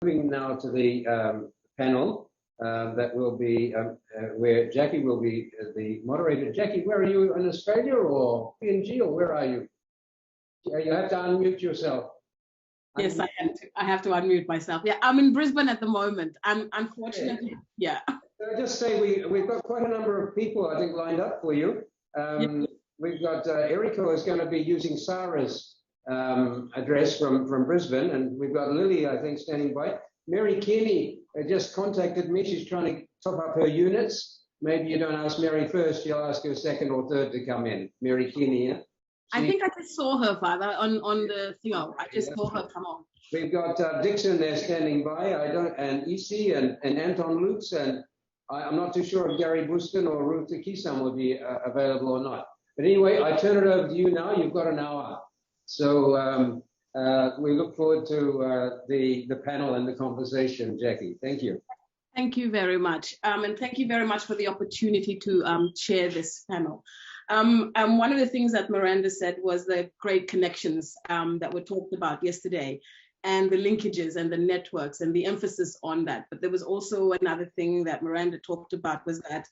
moving now to the panel that will be where Jackie will be the moderator. Jackie, where are you, in Australia or PNG, or where are you? You have to unmute yourself. Yes, I have to unmute myself. Yeah, I'm in Brisbane at the moment. I'm unfortunately, yeah. Can I just say we've got quite a number of people, I think, lined up for you. We've got Eriko is going to be using Sarah's address from Brisbane, and we've got Lily, I think, standing by. Mary Kearney just contacted me. She's trying to top up her units. Maybe you don't ask Mary first, you'll ask her second or third to come in. Mary Kearney, yeah? I think I just saw her, Father, on the thing. I just saw her come on. We've got Dixon there standing by. And Isi and Anton Lutz, and I'm not too sure if Gary Buston or Ruth Kisam will be available or not. But anyway, I turn it over to you now. You've got an hour. So we look forward to the panel and the conversation, Jackie. Thank you. Thank you very much. And thank you very much for the opportunity to chair this panel. One of the things that Miranda said was the great connections that were talked about yesterday, and the linkages and the networks and the emphasis on that. But there was also another thing that Miranda talked about, was that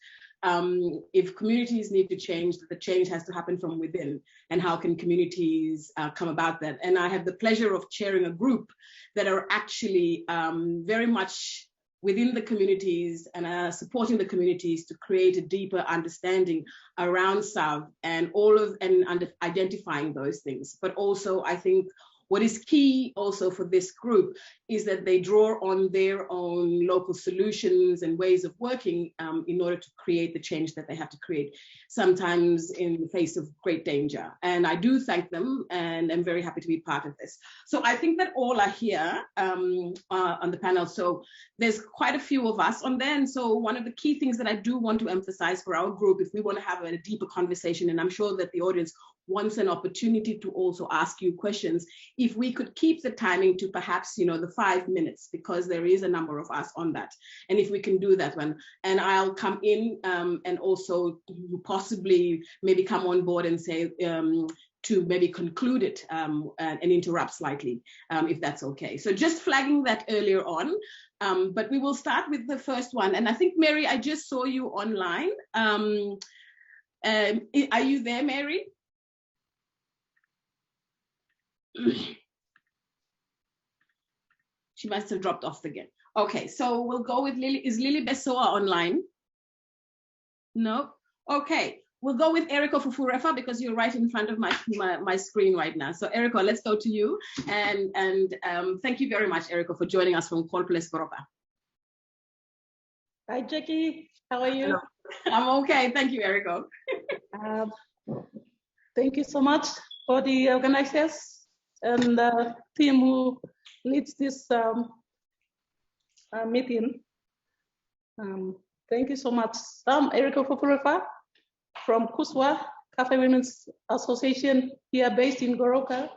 if communities need to change, the change has to happen from within. And how can communities come about that? And I have the pleasure of chairing a group that are actually very much within the communities and supporting the communities to create a deeper understanding around SARV and identifying those things. But also, I think what is key also for this group is that they draw on their own local solutions and ways of working in order to create the change that they have to create, sometimes in the face of great danger. And I do thank them, and I'm very happy to be part of this. So I think that all are here on the panel. So there's quite a few of us on there. And so one of the key things that I do want to emphasize for our group, if we want to have a deeper conversation, and I'm sure that the audience wants an opportunity to also ask you questions, if we could keep the timing to perhaps, the 5 minutes, because there is a number of us on that. And if we can do that one, and I'll come in and also possibly maybe come on board and say, to maybe conclude it and interrupt slightly, if that's okay. So just flagging that earlier on, but we will start with the first one. And I think, Mary, I just saw you online. Are you there, Mary? She must have dropped off again. Okay, so we'll go with Lily. Is Lily Besoa online? No? Okay, we'll go with Eriko Fufurefa, because you're right in front of my screen right now. So Eriko, let's go to you. And thank you very much, Eriko, for joining us from Kolples Europa. Hi, Jackie. How are you? Hello. I'm okay. Thank you, Eriko. Thank you so much for the organizers and the team who leads this meeting. Thank you so much. I'm Eriko Fufurefa from Kuswa Cafe Women's Association, here based in Goroka,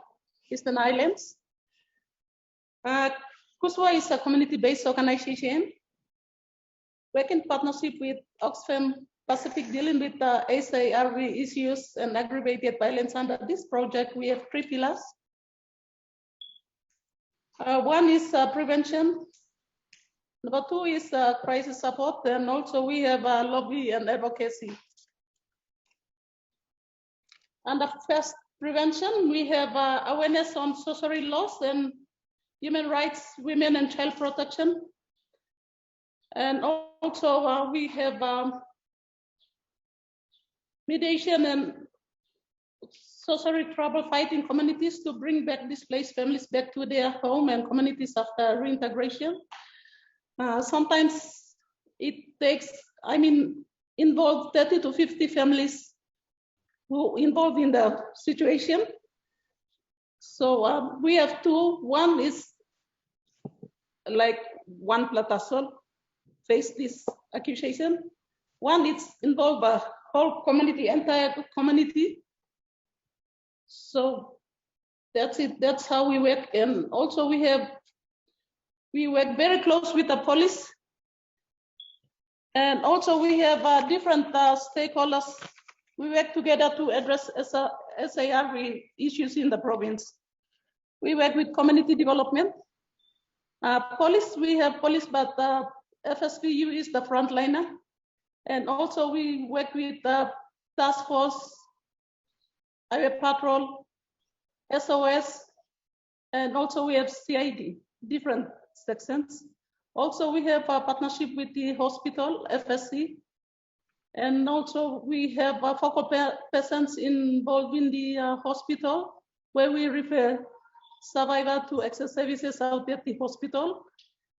Eastern Islands. Kuswa is a community-based organization working in partnership with Oxfam Pacific, dealing with SARV issues and aggravated violence. Under this project, we have 3 pillars. One is prevention. Number 2 is crisis support, and also we have lobby and advocacy. Under first prevention, we have awareness on sorcery laws and human rights, women and child protection. And also we have mediation and sorcery trouble fighting communities to bring back displaced families back to their home and communities after reintegration. Sometimes it takes, involve 30 to 50 families who involved in the situation. So we have 2. One is like one platasol face this accusation. One is involve a whole community, entire community. So that's it. That's how we work. And also we work very close with the police. And also we have different stakeholders. We work together to address SARV issues in the province. We work with community development. Police, we have police, but FSPU is the frontliner. And also we work with the task force, highway patrol, SOS, and also we have CID, different sections. Also we have a partnership with the hospital, FSC, and also we have focal persons involved in the hospital, where we refer survivor to access services out at the hospital.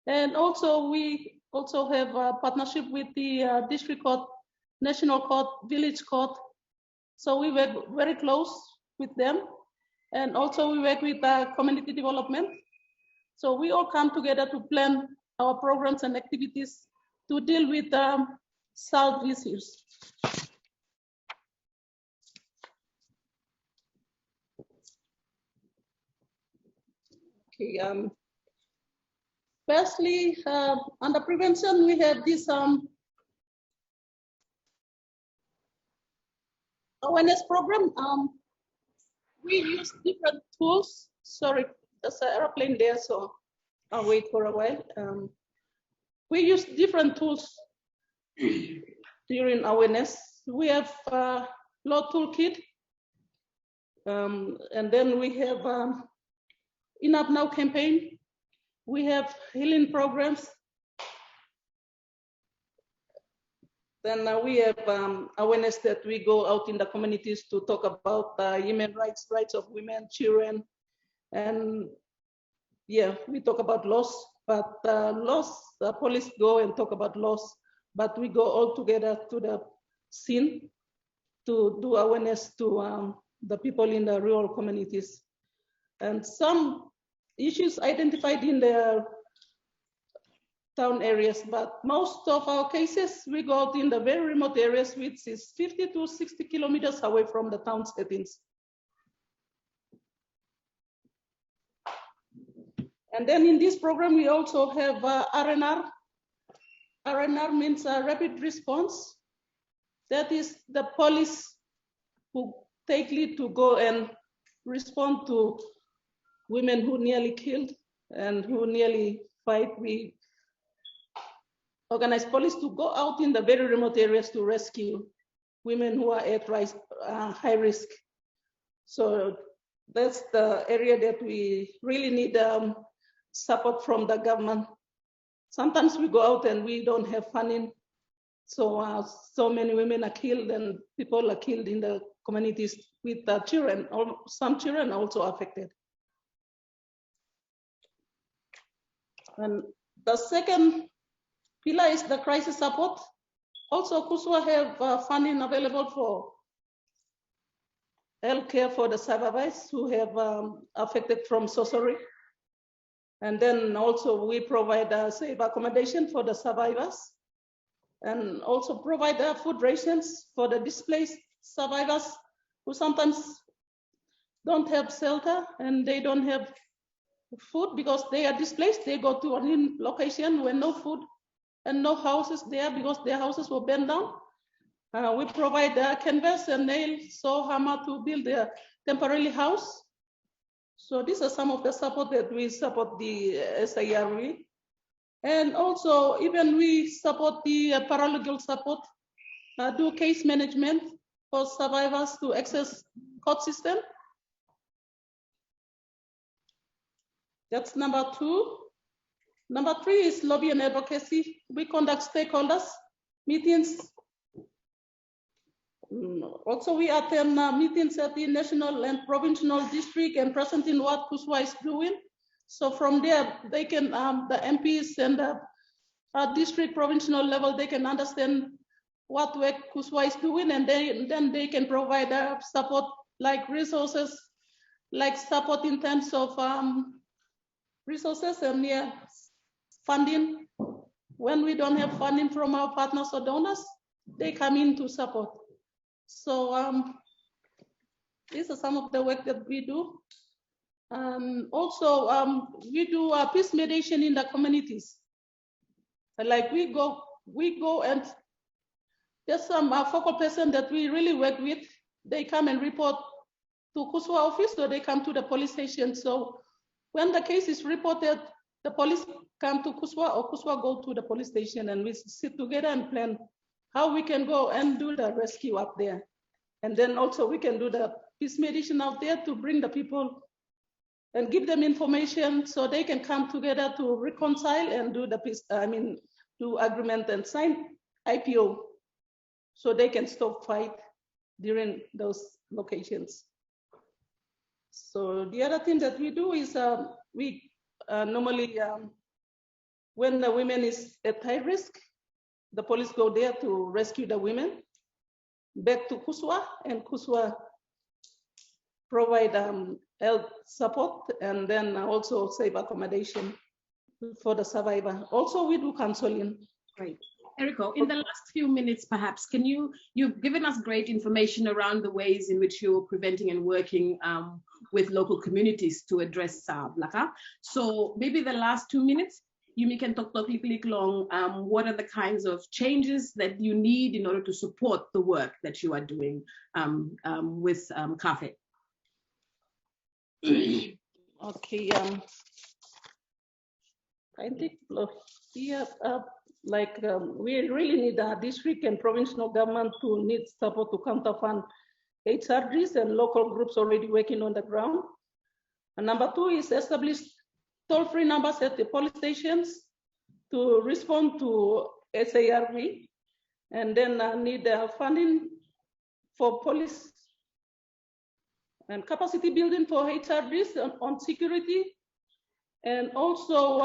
And also we also have a partnership with the district court, national court, village court. So we work very close with them. And also we work with community development. So we all come together to plan our programs and activities to deal with SARV issues. Okay. Firstly, under prevention, we have this awareness program. We use different tools. Sorry, there's an airplane there, so I'll wait for a while. We use different tools during awareness. We have law toolkit, and then we have Enough Now campaign. We have healing programs. Then we have awareness that we go out in the communities to talk about human rights, rights of women, children, and yeah, we talk about loss. But loss, the police go and talk about loss, but we go all together to the scene to do awareness to the people in the rural communities. And some issues identified in the town areas, but most of our cases, we go out in the very remote areas, which is 50 to 60 kilometers away from the town settings. And then in this program, we also have RNR. RNR means rapid response. That is the police who take lead to go and respond to women who nearly killed and who nearly fight. We organize police to go out in the very remote areas to rescue women who are at high risk. So that's the area that we really need support from the government. Sometimes we go out and we don't have funding. So so many women are killed and people are killed in the communities with children, or some children are also affected. And the second pillar is the crisis support. Also, KUSWA have funding available for health care for the survivors who have affected from sorcery. And then also we provide safe accommodation for the survivors, and also provide food rations for the displaced survivors who sometimes don't have shelter and they don't have food because they are displaced. They go to a new location where no food and no houses there because their houses were burned down. We provide canvas and nail, saw, hammer to build their temporary house. So these are some of the support that we support the SARV. And also even we support the paralegal support, do case management for survivors to access court system. That's number 2. Number 3 is lobby and advocacy. We conduct stakeholders meetings. Also, we attend meetings at the national and provincial district and presenting what KUSWA is doing. So from there, they can, the MPs and the district provincial level, they can understand what work KUSWA is doing, and then they can provide support like resources, like support in terms of resources and funding. When we don't have funding from our partners or donors, they come in to support. So these are some of the work that we do. Also, we do peace mediation in the communities. Like we go and there's some focal person that we really work with. They come and report to KUSWA office, or they come to the police station. So when the case is reported, the police come to Kuswa or Kuswa go to the police station, and we sit together and plan how we can go and do the rescue up there. And then also we can do the peace mediation out there to bring the people and give them information so they can come together to reconcile and do the peace, do agreement and sign IPO so they can stop fight during those locations. So the other thing that we do is we normally, when the women is at high risk, the police go there to rescue the women back to Kuswa, and Kuswa provide health support and then also safe accommodation for the survivor. Also, we do counseling. Great. Eriko, in the last few minutes, perhaps, you've given us great information around the ways in which you're preventing and working with local communities to address SARV. So maybe the last 2 minutes, you can talk long. What are the kinds of changes that you need in order to support the work that you are doing with CAFE? Okay. I think we really need a district and provincial government to need support to counterfund HRDs, and local groups already working on the ground. And number 2 is establish toll-free numbers at the police stations to respond to SARV, and then need funding for police and capacity building for HRDs on security, and also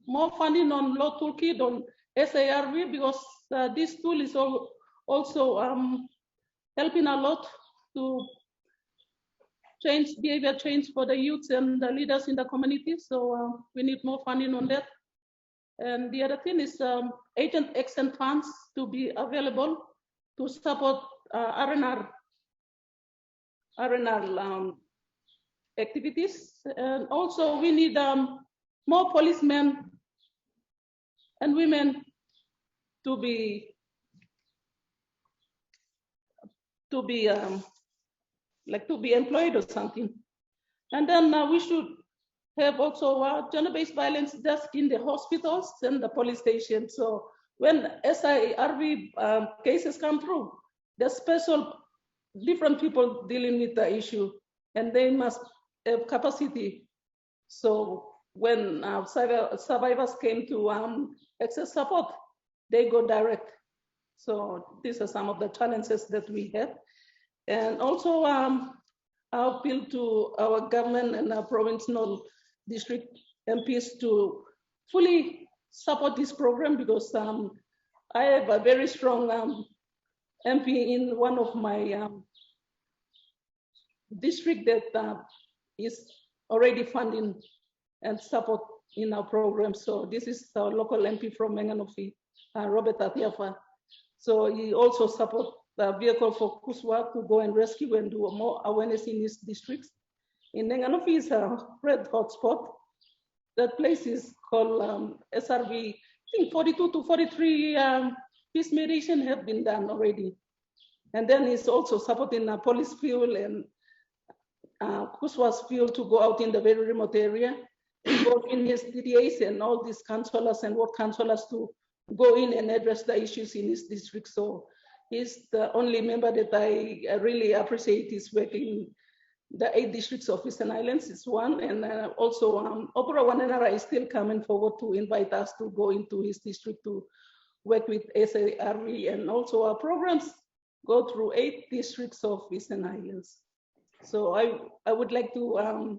more funding on law toolkit on SARV, because this tool is also helping a lot to change behavior change for the youths and the leaders in the community. So we need more funding on that. And the other thing is agent extent funds to be available to support R&R activities. And also we need more policemen and women to be employed or something. And then we should have also gender-based violence desk in the hospitals and the police stations. So when SARV cases come through, there's special different people dealing with the issue, and they must have capacity. So when survivors came to access support, they go direct. So these are some of the challenges that we have. And also I appeal to our government and our provincial district MPs to fully support this program, because I have a very strong MP in one of my district that is already funding and support in our program. So this is our local MP from Menganofi, Robert Atiafa. So he also supports the vehicle for Kuswa to go and rescue and do more awareness in his districts. In Menganofi is a red hotspot. That place is called SRV. I think 42 to 43 peace mediation have been done already. And then he's also supporting police fuel and Kuswa's fuel to go out in the very remote area, involving his DDAs and all these councillors and ward councillors to go in and address the issues in his district. So he's the only member that I really appreciate his work in the 8 districts of Eastern Islands. Is one, and also Opera Wanenara is still coming forward to invite us to go into his district to work with SARV, and also our programs go through 8 districts of Eastern Islands. So I would like to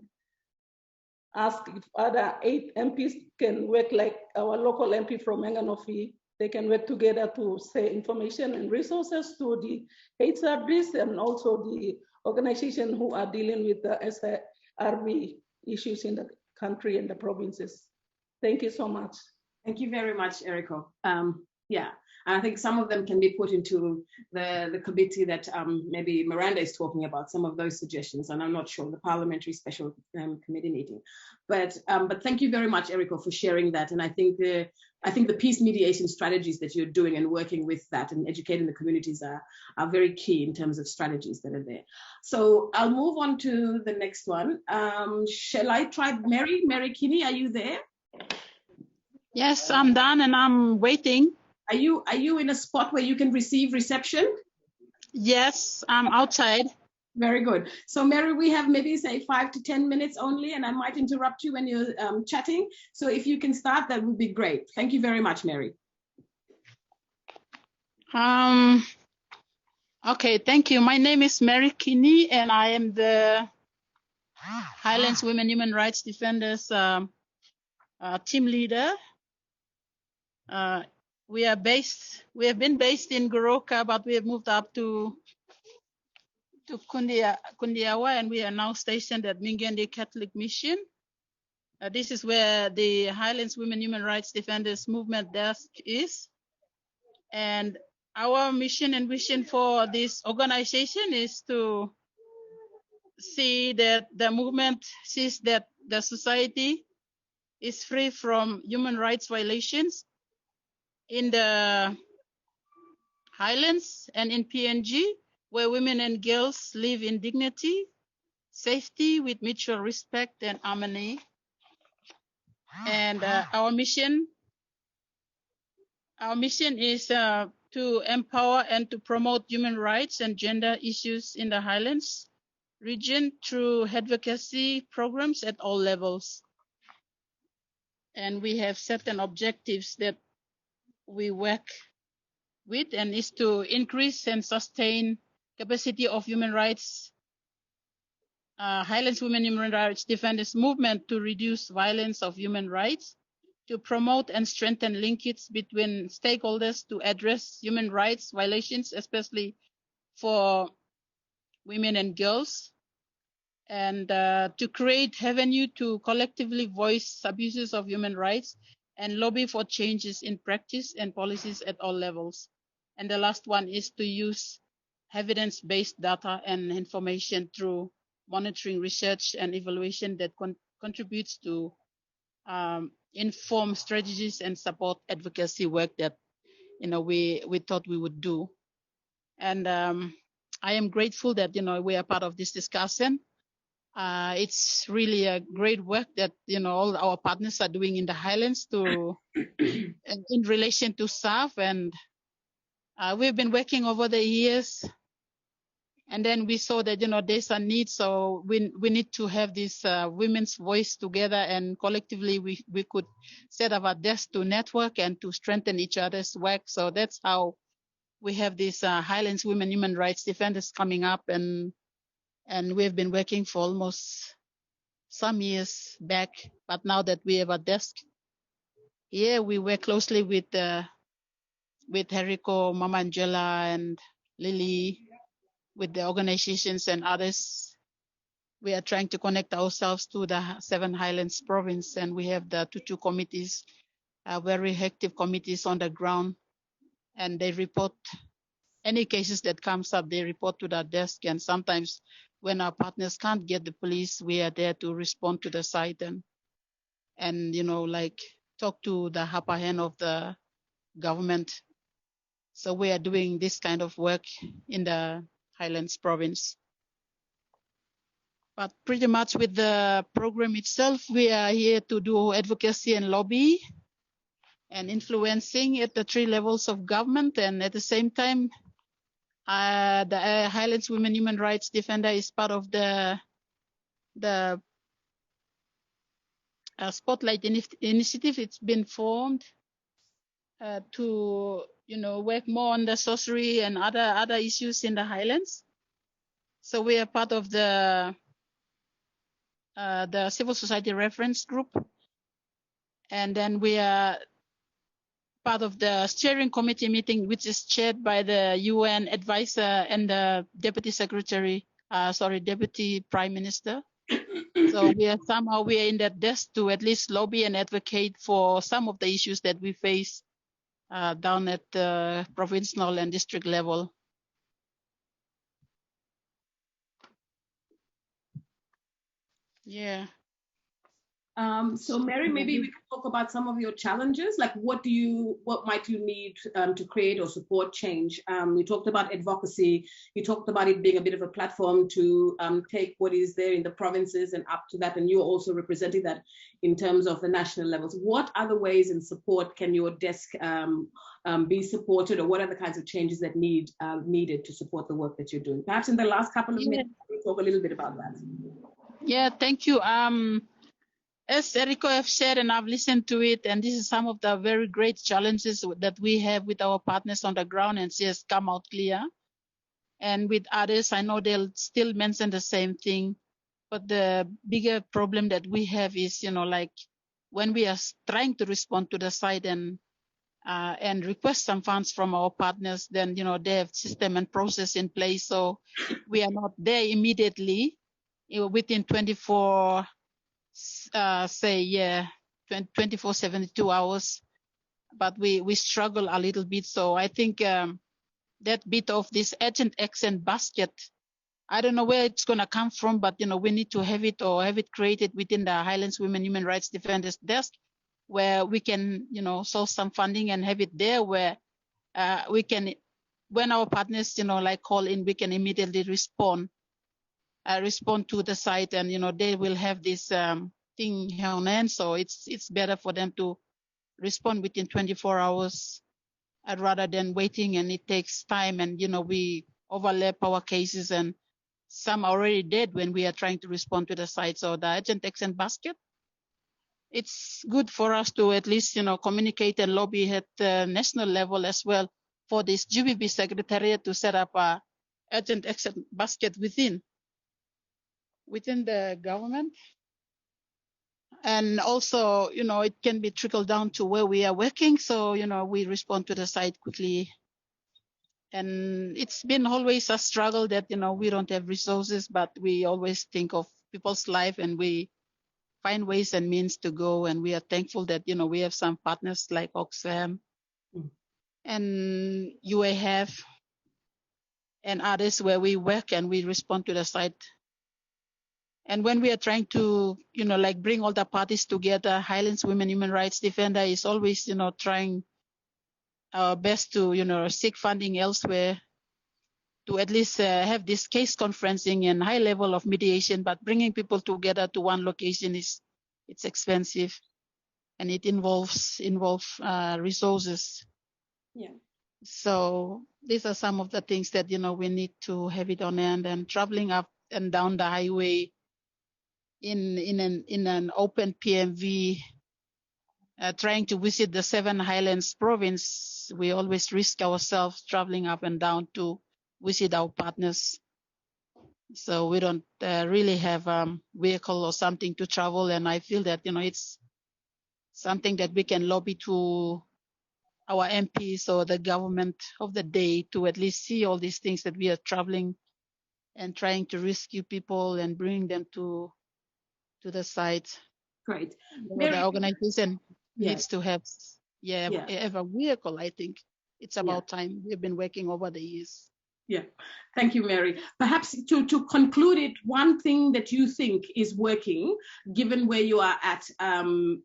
ask if other 8 MPs can work like our local MP from Menganofi. They can work together to share information and resources to the HRDs and also the organizations who are dealing with the SARV issues in the country and the provinces. Thank you so much. Thank you very much, Eriko. Yeah, and I think some of them can be put into the committee that maybe Miranda is talking about, some of those suggestions, and I'm not sure, the Parliamentary Special Committee meeting. But thank you very much, Eriko, for sharing that. And I think the peace mediation strategies that you're doing and working with that and educating the communities are very key in terms of strategies that are there. So I'll move on to the next one. Shall I try Mary? Mary Kinney, are you there? Yes, I'm done and I'm waiting. Are you in a spot where you can receive reception? Yes, I'm outside. Very good. So Mary, we have maybe say 5 to 10 minutes only, and I might interrupt you when you're chatting. So if you can start, that would be great. Thank you very much, Mary. Okay, thank you. My name is Mary Kinney, and I am the Highlands Women Human Rights Defenders team leader. We have been based in Goroka, but we have moved up to Kundiawa, and we are now stationed at Mingende Catholic Mission. This is where the Highlands Women Human Rights Defenders Movement desk is. And our mission and vision for this organization is to see that the movement sees that the society is free from human rights violations in the Highlands and in PNG, where women and girls live in dignity, safety with mutual respect and harmony. And our mission is to empower and to promote human rights and gender issues in the Highlands region through advocacy programs at all levels. And we have certain objectives that we work with, and is to increase and sustain capacity of human rights, Highlands Women Human Rights Defenders Movement to reduce violence of human rights, to promote and strengthen linkage between stakeholders to address human rights violations, especially for women and girls, and to create avenue to collectively voice abuses of human rights and lobby for changes in practice and policies at all levels. And the last one is to use evidence-based data and information through monitoring, research, and evaluation that contributes to inform strategies and support advocacy work that we thought we would do. And I am grateful that we are part of this discussion. It's really a great work that all our partners are doing in the Highlands in relation to SARV, and we've been working over the years, and then we saw that there's a need, so we need to have this women's voice together, and collectively we could set up a desk to network and to strengthen each other's work. So that's how we have these Highlands Women Human Rights Defenders coming up, and we've been working for almost some years back. But now that we have a desk here, we work closely with Heriko, Mama Angela, and Lily, with the organizations and others. We are trying to connect ourselves to the 7 Highlands province, and we have the 2 committees, very active committees on the ground, and they report any cases that comes up. They report to the desk, and sometimes when our partners can't get the police, we are there to respond to the site and talk to the upper hand of the government. So we are doing this kind of work in the Highlands province. But pretty much with the program itself, we are here to do advocacy and lobby and influencing at the 3 levels of government. And at the same time, the Highlands Women Human Rights Defender is part of the Spotlight Initiative. It's been formed to work more on the sorcery and other issues in the Highlands. So we are part of the Civil Society Reference Group, and then we are part of the steering committee meeting, which is chaired by the UN advisor and the deputy prime minister. So we are in that desk to at least lobby and advocate for some of the issues that we face down at the provincial and district level. Yeah. So Mary, maybe we can talk about some of your challenges. Like, what might you need to create or support change? We talked about advocacy. You talked about it being a bit of a platform to take what is there in the provinces and up to that, and you're also representing that in terms of the national levels. What other ways in support can your desk be supported, or what are the kinds of changes that needed to support the work that you're doing? Perhaps in the last couple of minutes, we'll talk a little bit about that. Yeah, thank you. As Eriko have shared, and I've listened to it, and this is some of the very great challenges that we have with our partners on the ground, and she has come out clear. And with others, I know they'll still mention the same thing. But the bigger problem that we have is, like when we are trying to respond to the site and request some funds from our partners, then, they have system and process in place. So we are not there immediately within 24, 72 hours, but we struggle a little bit. So I think that bit of this agent accent basket, I don't know where it's going to come from, but we need to have it created within the Highlands Women Human Rights Defenders desk, where we can source some funding and have it there where we can, when our partners call in, we can immediately respond to the site, and they will have this thing on hand. So it's better for them to respond within 24 hours rather than waiting, and it takes time, and we overlap our cases, and some are already dead when we are trying to respond to the site. So the agent accent basket, it's good for us to at least communicate and lobby at the national level as well for this GBB secretariat to set up a agent accent basket within the government. And also, it can be trickled down to where we are working. So, we respond to the site quickly. And it's been always a struggle that, we don't have resources, but we always think of people's life, and we find ways and means to go. And we are thankful that, we have some partners like Oxfam and UAHF and others where we work and we respond to the site. And when we are trying to, bring all the parties together, Highlands Women Human Rights Defender is always, trying our best to, seek funding elsewhere to at least have this case conferencing and high level of mediation. But bringing people together to one location it's expensive, and it involves resources. Yeah. So these are some of the things that, we need to have it on hand, and traveling up and down the highway in an open PMV, trying to visit the 7 Highlands province, we always risk ourselves traveling up and down to visit our partners. So we don't really have a vehicle or something to travel, and I feel that it's something that we can lobby to our MPs or the government of the day to at least see all these things that we are traveling and trying to rescue people and bring them to the site. Great. The organization needs to have a vehicle. I think it's about time. We've been working over the years. Yeah, thank you, Mary. Perhaps to conclude it, one thing that you think is working, given where you are at, and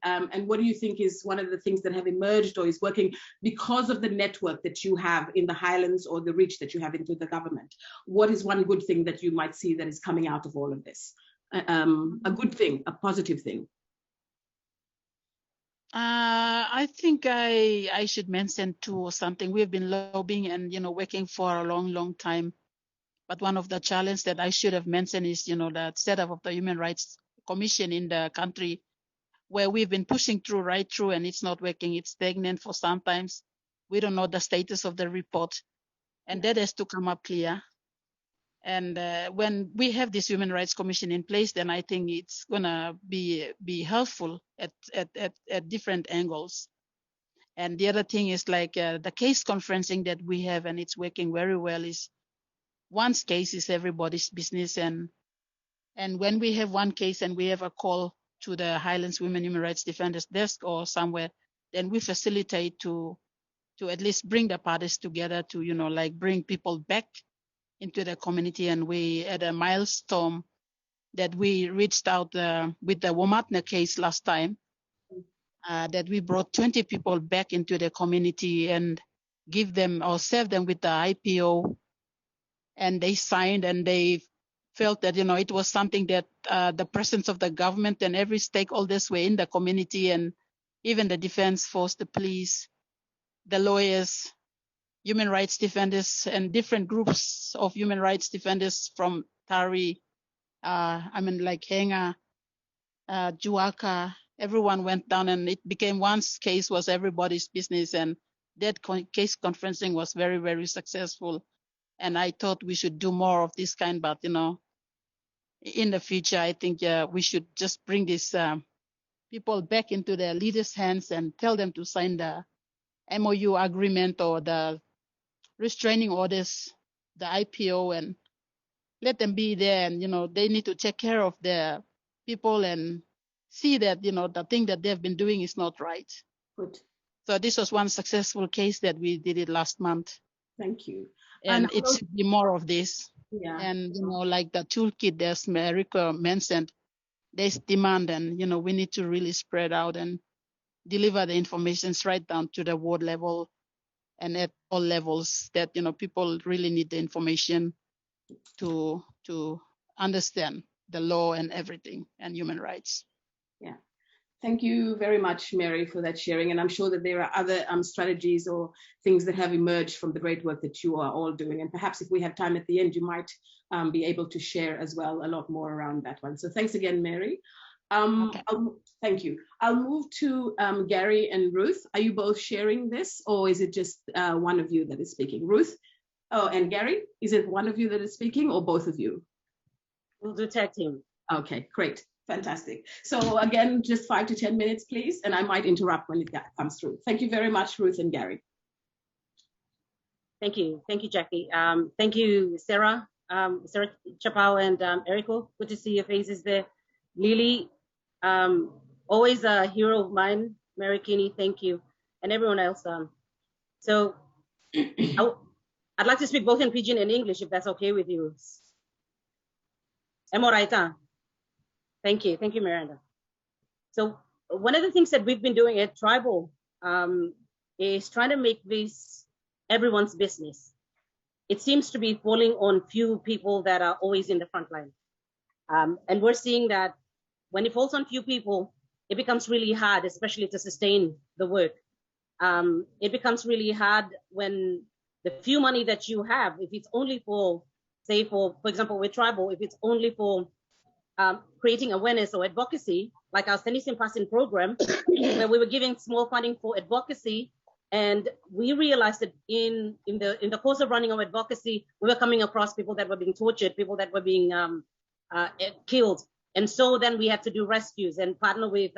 what do you think is one of the things that have emerged or is working because of the network that you have in the Highlands or the reach that you have into the government? What is one good thing that you might see that is coming out of all of this? A good thing, a positive thing? I think I should mention too or something. We've been lobbying and working for a long time. But one of the challenges that I should have mentioned is the setup of the Human Rights Commission in the country, where we've been pushing right through, and it's not working. It's stagnant for sometimes. We don't know the status of the report, and that has to come up clear. And when we have this Human Rights Commission in place, then I think it's gonna be helpful at different angles. And the other thing is the case conferencing that we have, and it's working very well. Is one's case is everybody's business, and when we have one case and we have a call to the Highlands Women Human Rights Defenders desk or somewhere, then we facilitate to at least bring the parties together to bring people back into the community, and we at a milestone that we reached out with the Womatna case last time, that we brought 20 people back into the community and give them or serve them with the IPO, and they signed and they felt that, it was something that the presence of the government and every stakeholders were in the community, and even the defense force, the police, the lawyers, human rights defenders, and different groups of human rights defenders from Tari, like Henga, Juaka, everyone went down, and it became one case was everybody's business, and that case conferencing was very, very successful. And I thought we should do more of this kind, but in the future, I think we should just bring these people back into the leaders' hands and tell them to sign the MOU agreement or the restraining orders, the IPO, and let them be there. And, they need to take care of their people and see that, the thing that they've been doing is not right. Good. So this was one successful case that we did it last month. Thank you. And it should be more of this. Yeah. And, like the toolkit there's Erica mentioned, there's demand, and, we need to really spread out and deliver the information right down to the ward level and at all levels that, people really need the information to understand the law and everything and human rights. Yeah. Thank you very much, Mary, for that sharing. And I'm sure that there are other strategies or things that have emerged from the great work that you are all doing. And perhaps if we have time at the end, you might be able to share as well a lot more around that one. So thanks again, Mary. Okay. Thank you. I'll move to Gary and Ruth. Are you both sharing this, or is it just one of you that is speaking? Ruth? Oh, and Gary, is it one of you that is speaking or both of you? We'll do tag team. Okay, great. Fantastic. So again, just 5 to 10 minutes, please, and I might interrupt when it comes through. Thank you very much, Ruth and Gary. Thank you. Thank you, Jackie. Thank you, Sarah, Sarah Chapao and Eriko. Good to see your faces there. Lily, always a hero of mine. Mary Kinney, thank you. And everyone else. So I'd like to speak both in Pidgin and English, if that's okay with you. Am I right? Thank you. Thank you, Miranda. So one of the things that we've been doing at Tribal is trying to make this everyone's business. It seems to be falling on few people that are always in the front line. And we're seeing that when it falls on few people, it becomes really hard, especially to sustain the work. It becomes really hard when the few money that you have, if it's only for, say, for example, with Tribal, if it's only for creating awareness or advocacy, like our Senisim Passing program, where we were giving small funding for advocacy, and we realized that in the course of running our advocacy, we were coming across people that were being tortured, people that were being killed, and so then we had to do rescues and partner with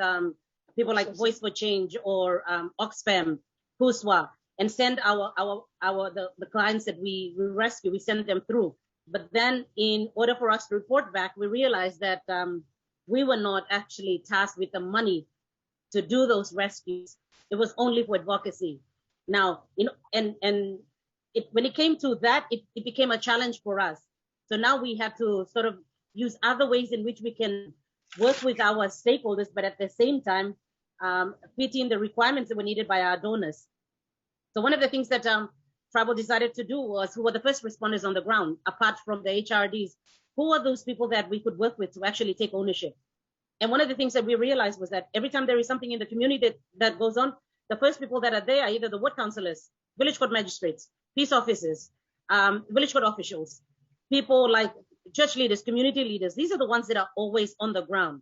people like Voice for Change or Oxfam, Puswa, and send the clients that we rescue, we send them through. But then in order for us to report back, we realized that we were not actually tasked with the money to do those rescues. It was only for advocacy. Now, when it came to that, it became a challenge for us. So now we have to sort of use other ways in which we can work with our stakeholders, but at the same time, fit in the requirements that were needed by our donors. So one of the things that Tribal decided to do was, who were the first responders on the ground, apart from the HRDs, who are those people that we could work with to actually take ownership? And one of the things that we realized was that every time there is something in the community that goes on, the first people that are there are either the ward councillors, village court magistrates, peace officers, village court officials, people like church leaders, community leaders. These are the ones that are always on the ground.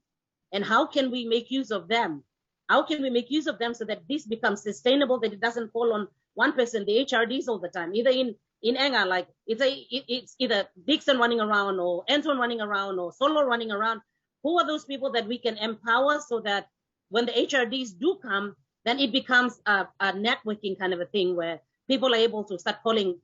And how can we make use of them? How can we make use of them so that this becomes sustainable, that it doesn't fall on one person, the HRDs all the time, either in Enga, like it's either Dixon running around or Anton running around or Solo running around. Who are those people that we can empower so that when the HRDs do come, then it becomes a networking kind of a thing where people are able to start calling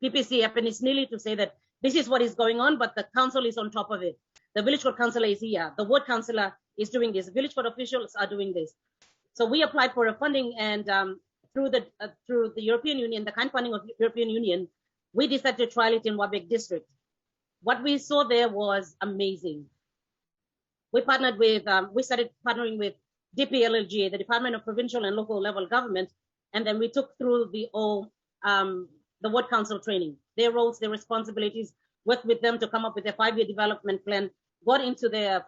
PPC up and it's nearly to say that this is what is going on, but the council is on top of it. The village court councillor is here. The ward councillor is doing this. Village court officials are doing this. So we applied for a funding, and through the European Union, the kind funding of the European Union, we decided to trial it in Wabek district. What we saw there was amazing. we partnered with, we started partnering with DPLLG, the Department of Provincial and Local Level Government, and then we took through the ward council training, their roles, their responsibilities, worked with them to come up with a 5-year development plan, got into the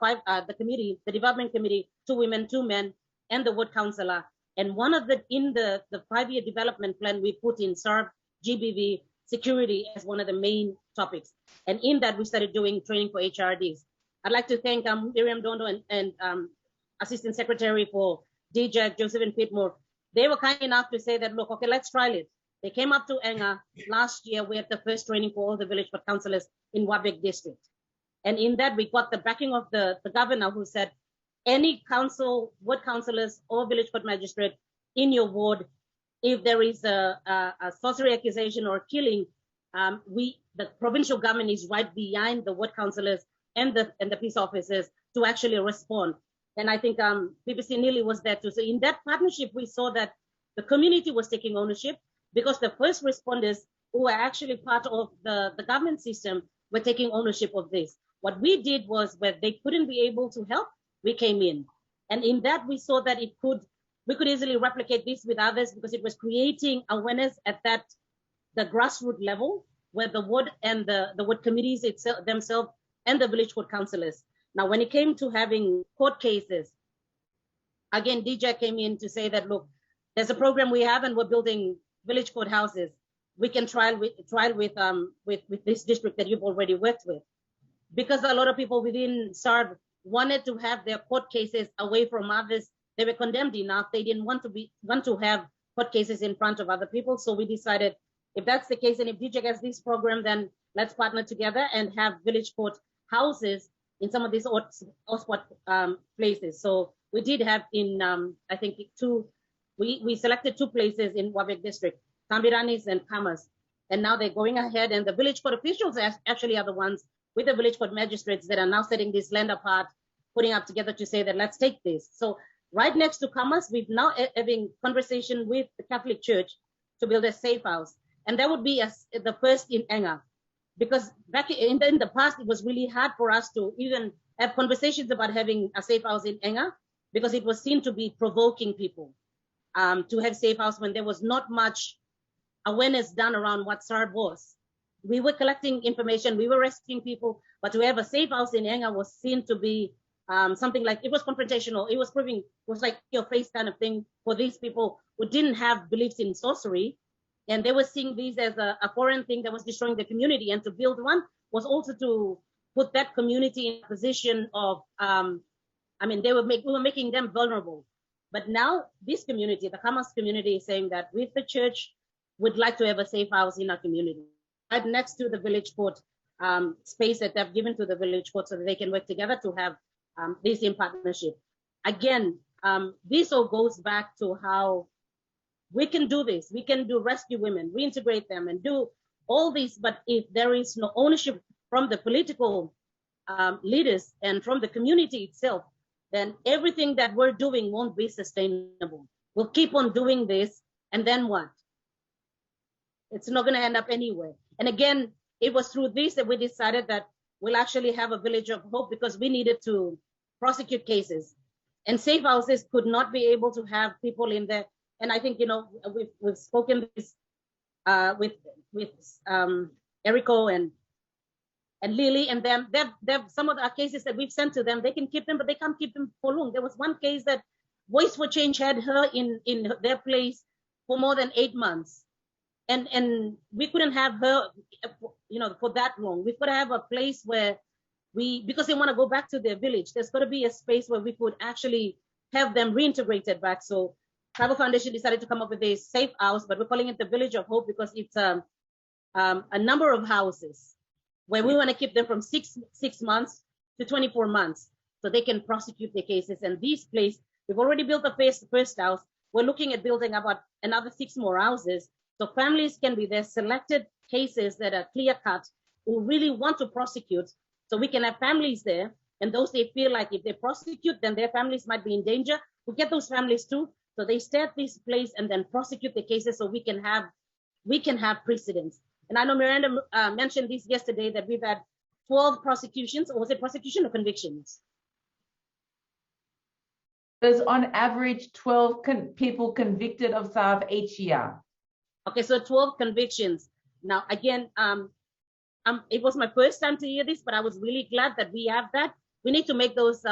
committee, the development committee, 2 women, 2 men, and the ward councillor. And one of in the 5-year development plan, we put in SARV, GBV, security as one of the main topics. And in that, we started doing training for HRDs. I'd like to thank Miriam Dondo and Assistant Secretary for DJ, Josephine Pitmore. They were kind enough to say that, look, okay, let's try it. They came up to Enga last year. We had the first training for all the village board councillors in Wabek district. And in that, we got the backing of the governor, who said, any council, ward councillors or village court magistrate in your ward, if there is a sorcery accusation or killing, the provincial government is right behind the ward councillors and the peace officers to actually respond. And I think BBC Nearly was there too. So in that partnership, we saw that the community was taking ownership, because the first responders who were actually part of the government system were taking ownership of this. What we did was, where they couldn't be able to help, we came in. And in that, we saw that we could easily replicate this with others, because it was creating awareness at the grassroots level, where the ward and the ward committees themselves and the village court councillors. Now, when it came to having court cases, again, DJ came in to say that, look, there's a program we have and we're building village court houses. We can trial with this district that you've already worked with. Because a lot of people within SARV wanted to have their court cases away from others. They were condemned enough. They didn't want to have court cases in front of other people. So we decided, if that's the case, and if DJ has this program, then let's partner together and have village court houses in some of these hotspot places. So we did have in, I think, we selected 2 places in Wabek district, Tambiranis and Kamas. And now they're going ahead, and the village court officials actually are the ones with the village court magistrates that are now setting this land apart, putting up together to say that let's take this. So right next to Kamas, we've now having conversation with the Catholic Church to build a safe house. And that would be the first in Enga. Because back in the past, it was really hard for us to even have conversations about having a safe house in Enga, because it was seen to be provoking people to have safe house when there was not much awareness done around what SARV was. We were collecting information, we were rescuing people, but to have a safe house in Enga was seen to be something like, it was confrontational. It was like your face kind of thing for these people who didn't have beliefs in sorcery. And they were seeing these as a foreign thing that was destroying the community. And to build one was also to put that community in a position of, we were making them vulnerable. But now this community, the Kamas community, is saying that with the church, we'd like to have a safe house in our community, right next to the village court space that they've given to the village court, so that they can work together to have this in partnership. Again, this all goes back to how we can do this. We can do rescue women, reintegrate them, and do all this. But if there is no ownership from the political leaders and from the community itself, then everything that we're doing won't be sustainable. We'll keep on doing this, and then what? It's not going to end up anywhere. And again, it was through this that we decided that we'll actually have a village of hope, because we needed to prosecute cases. And safe houses could not be able to have people in there. And I think, we've spoken this with Erico and Lily and them. They've some of the cases that we've sent to them, they can keep them, but they can't keep them for long. There was one case that Voice for Change had her in their place for more than 8 months. And we couldn't have her, for that long. We've got to have a place where because they want to go back to their village, there's got to be a space where we could actually have them reintegrated back. So Tribal Foundation decided to come up with a safe house, but we're calling it the Village of Hope, because it's a number of houses where we want to keep them from 6 months to 24 months, so they can prosecute their cases. And this place, we've already built the first house. We're looking at building about another 6 more houses, so families can be there, selected cases that are clear cut, who really want to prosecute. So we can have families there, and those they feel like if they prosecute, then their families might be in danger. We get those families too, so they stay at this place and then prosecute the cases, so we can have precedents. And I know Miranda mentioned this yesterday, that we've had 12 prosecutions, or was it prosecution or convictions? There's on average 12 people convicted of SARV each year. Okay, so 12 convictions. Now, again, it was my first time to hear this, but I was really glad that we have that. We need to make those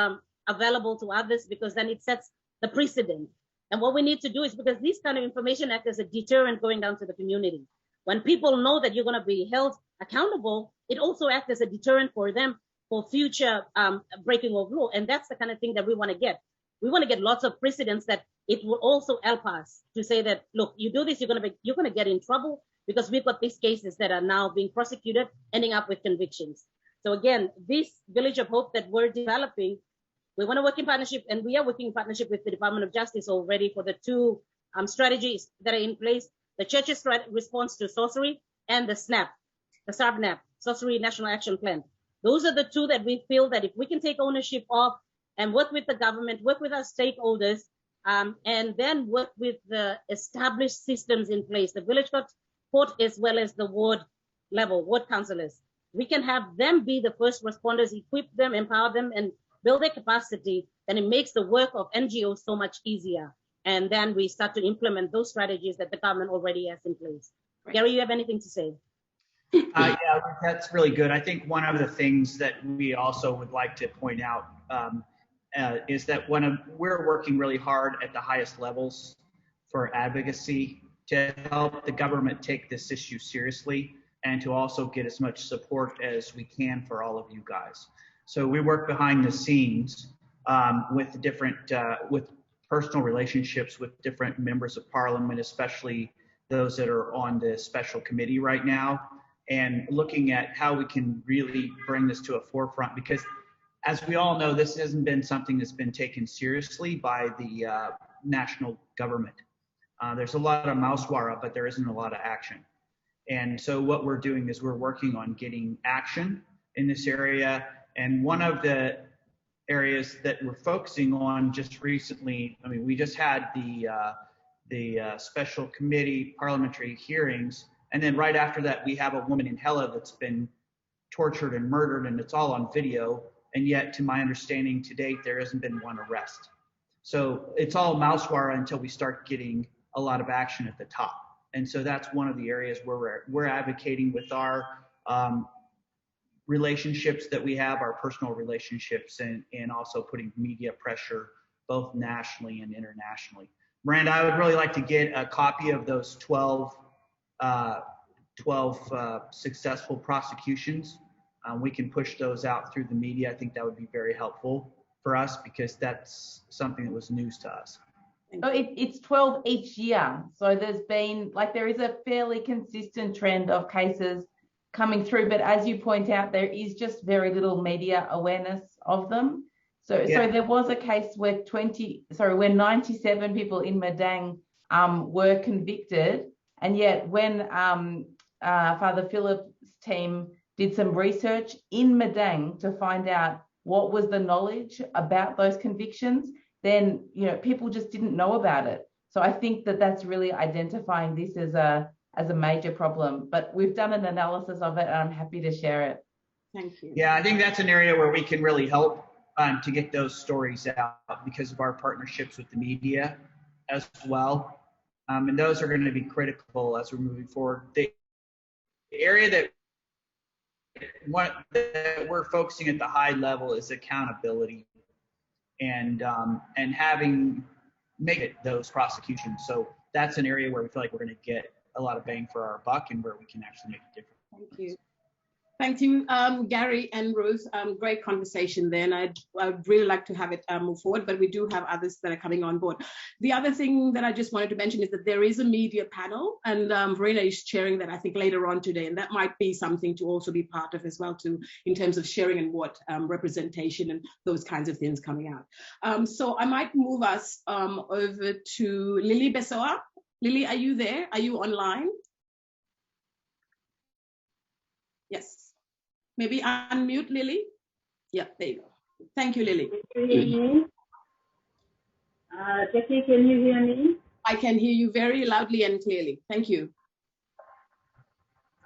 available to others, because then it sets the precedent. And what we need to do is, because this kind of information acts as a deterrent going down to the community. When people know that you're going to be held accountable, it also acts as a deterrent for them for future breaking of law. And that's the kind of thing that we want to get. We want to get lots of precedents that it will also help us to say that, look, you do this, you're going to get in trouble, because we've got these cases that are now being prosecuted, ending up with convictions. So again, this Village of Hope that we're developing, we want to work in partnership, and we are working in partnership with the Department of Justice already for the two strategies that are in place: the church's response to sorcery and the SNAP, the SARV-NAP, Sorcery National Action Plan. Those are the two that we feel that if we can take ownership of and work with the government, work with our stakeholders, and then work with the established systems in place, the village court as well as the ward level, ward councillors. We can have them be the first responders, equip them, empower them, and build their capacity. Then it makes the work of NGOs so much easier. And then we start to implement those strategies that the government already has in place. Right. Gary, you have anything to say? Yeah, that's really good. I think one of the things that we also would like to point out is that we're working really hard at the highest levels for advocacy to help the government take this issue seriously, and to also get as much support as we can for all of you guys. So we work behind the scenes with different, with personal relationships with different members of parliament, especially those that are on the special committee right now, and looking at how we can really bring this to a forefront, because as we all know, this hasn't been something that's been taken seriously by the national government. There's a lot of mousewara, but there isn't a lot of action. And so what we're doing is we're working on getting action in this area. And one of the areas that we're focusing on just recently, I mean, we just had the special committee parliamentary hearings. And then right after that, we have a woman in Hela that's been tortured and murdered, and it's all on video. And yet, to my understanding, to date, there hasn't been one arrest. So it's all mousewara until we start getting a lot of action at the top. And so that's one of the areas where we're advocating with our relationships that we have, our personal relationships, and also putting media pressure both nationally and internationally. Miranda, I would really like to get a copy of those 12 successful prosecutions. We can push those out through the media. I think that would be very helpful for us, because that's something that was news to us. Oh, it's 12 each year. So there's been, there is a fairly consistent trend of cases coming through. But as you point out, there is just very little media awareness of them. So, yeah. So there was a case where 97 people in Madang were convicted. And yet when Father Philip's team did some research in Madang to find out what was the knowledge about those convictions, then people just didn't know about it. So I think that that's really identifying this as a major problem. But we've done an analysis of it, and I'm happy to share it. Thank you. Yeah, I think that's an area where we can really help to get those stories out, because of our partnerships with the media as well. And those are going to be critical as we're moving forward. The area that we're focusing at the high level is accountability, and make it those prosecutions. So that's an area where we feel like we're going to get a lot of bang for our buck, and where we can actually make a difference. Thank you. Thank you, Gary and Ruth. Great conversation there, and I'd really like to have it move forward, but we do have others that are coming on board. The other thing that I just wanted to mention is that there is a media panel, and Verena is chairing that, I think, later on today, and that might be something to also be part of as well, too, in terms of sharing and what representation and those kinds of things coming out. So I might move us over to Lily Besoa. Lily, are you there? Are you online? Yes. Maybe unmute, Lily. Yeah, there you go. Thank you, Lily. Can you hear me? Jackie, can you hear me? I can hear you very loudly and clearly. Thank you.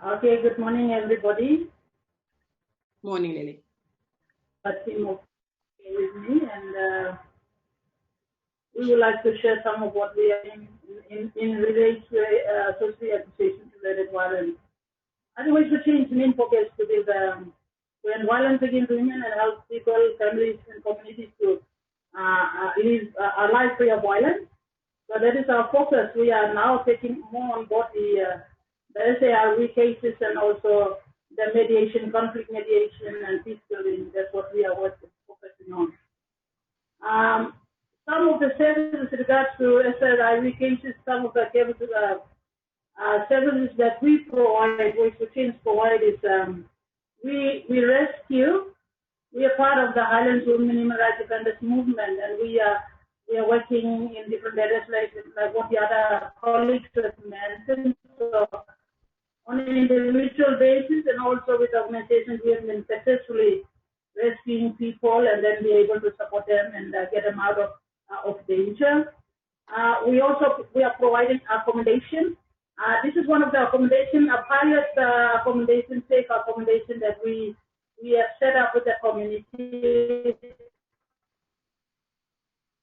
Okay, good morning, everybody. Morning, Lily. Team of with me, and we would like to share some of what we are in relation to social accusations related violence. Otherwise, the change main focus to be when violence against women and help people, families, and communities to live a life free of violence. So that is our focus. We are now taking more on board the SARV cases and also the mediation, conflict mediation, and peace building. That's what we are focusing on. Some of the services with regards to SARV cases, some of the services that we provide, which the teams provide, is we rescue. We are part of the Highlands Women Human Rights Defenders movement, and we are working in different areas like what the other colleagues have mentioned. So on an individual basis and also with organizations, we have been successfully rescuing people and then be able to support them and get them out of danger. We are providing accommodation. This is one of the accommodation, a pilot accommodation, safe accommodation that we have set up with the community.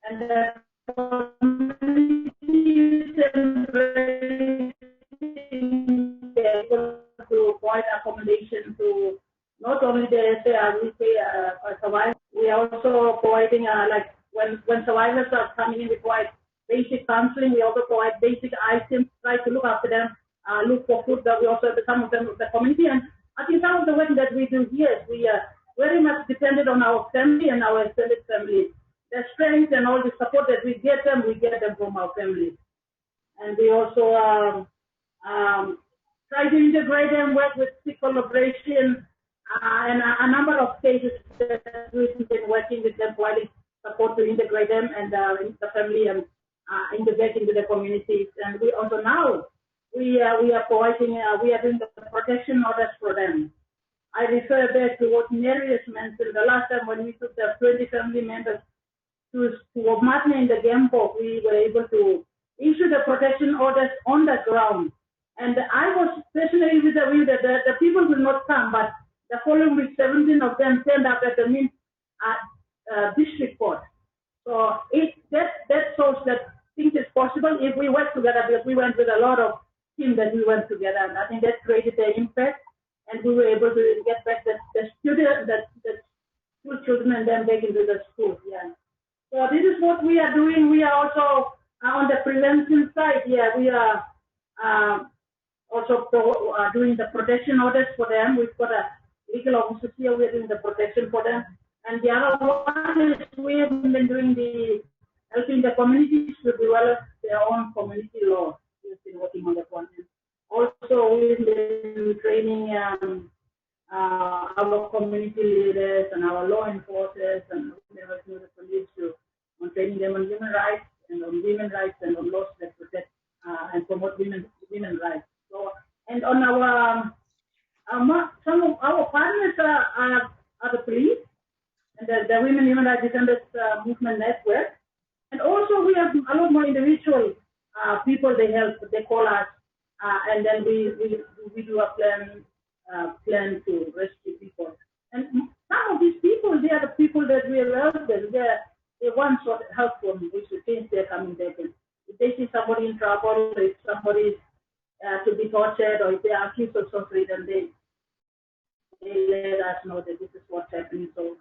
And the community is able to provide accommodation to not only the SARV survivors, we are also providing like when survivors are coming in, we provide basic counseling. We also provide basic items, try to look after them, look for food that we also have some of them with the community. And I think some of the work that we do here is we are very much dependent on our family and our extended family. The strength and all the support that we get them from our family. And we also try to integrate them, work with collaboration, and a number of cases that we've been working with them, providing support to integrate them and the family and integrate into the communities. And we also now we are providing we are doing the protection orders for them. I refer back to what Mary has mentioned the last time when we took the 20 family members to Matna in the Gambok. We were able to issue the protection orders on the ground. And I was personally with the view that the people will not come, but the following week, 17 of them turned up at the district court. So that shows that things is possible if we work together, because we went with a lot of teams that we went together, and I think that created the impact, and we were able to get back the student, the school children, and then back into the school. Yeah. So this is what we are doing. We are also on the prevention side. Yeah, we are also doing the protection orders for them. We've got a legal officers here. We're doing the protection for them. And the other one is we have been doing helping the communities to develop their own community law. We've been working on that one. Also, we've been training our community leaders and our law enforcers and the police on training them on human rights and on women's rights and on laws that protect and promote women's rights. So, and on our some of our partners are the police and the Women Human Rights Defenders Movement Network. And also we have a lot more individual people they help, they call us, and then we do a plan to rescue people. And some of these people, they are the people that we have helped them. They want sort of help from which we think they're coming back. And if they see somebody in trouble, if somebody to be tortured, or if they are accused of sorcery, then they let us know that this is what's happening. So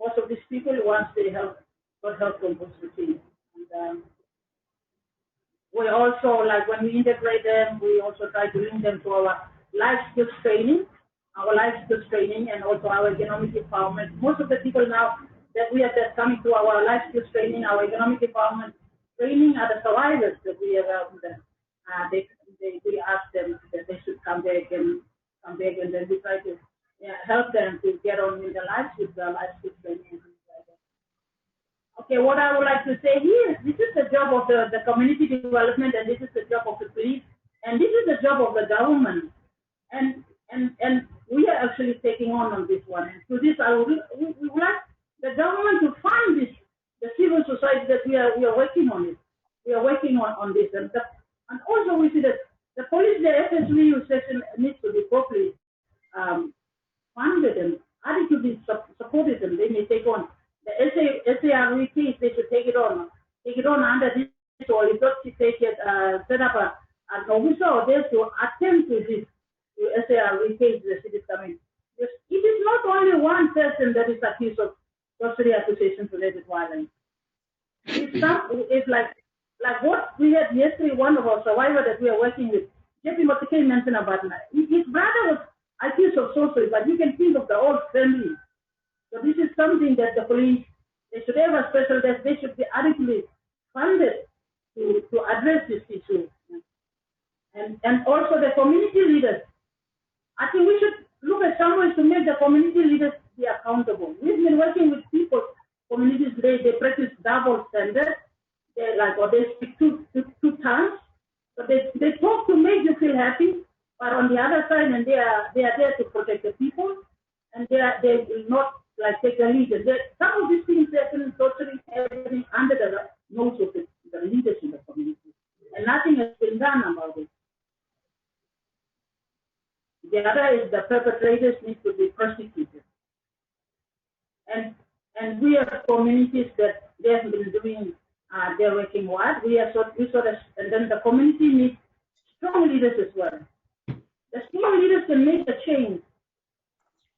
most of these people, once they got help from those routines. And we also, like when we integrate them, we also try to link them to our life skills training, and also our economic empowerment. Most of the people now that we have that's coming to our life skills training, our economic empowerment training are the survivors that we have helped them. We ask them that they should come back, and then we try to help them to get on with their lives with the life skills training. Okay, what I would like to say here is this is the job of the community development, and this is the job of the police, and this is the job of the government, and we are actually taking on this one. And to this, we would like the government to fund this, the civil society that we are working on it. We are working on this, and also we see that the police, the FSVU section needs to be properly funded and adequately supported, and they may take on the SARV case. They should take it on. take it on under this, or if not, take it, set up an officer or there to attend to this, to SARV case the cities coming. It is not only one person that is accused of sorcery accusations related violence. It's like what we had yesterday, one of our survivors that we are working with, JP Motikei mentioned about his brother was accused of sorcery, but you can think of the whole family. So this is something that the police, they should have a special desk, they should be adequately funded to address this issue. And also the community leaders. I think we should look at some ways to make the community leaders be accountable. We've been working with people, communities today, they practice double standards. They speak two tongues. So they talk to make you feel happy, but on the other side, and they are there to protect the people, and they will not take the lead. Some of these things happen totally happening under the nose of the leaders in the community, and nothing has been done about it. The other is the perpetrators need to be prosecuted, and we have communities that they have been doing their working hard. And then the community needs strong leaders as well. The strong leaders can make a change,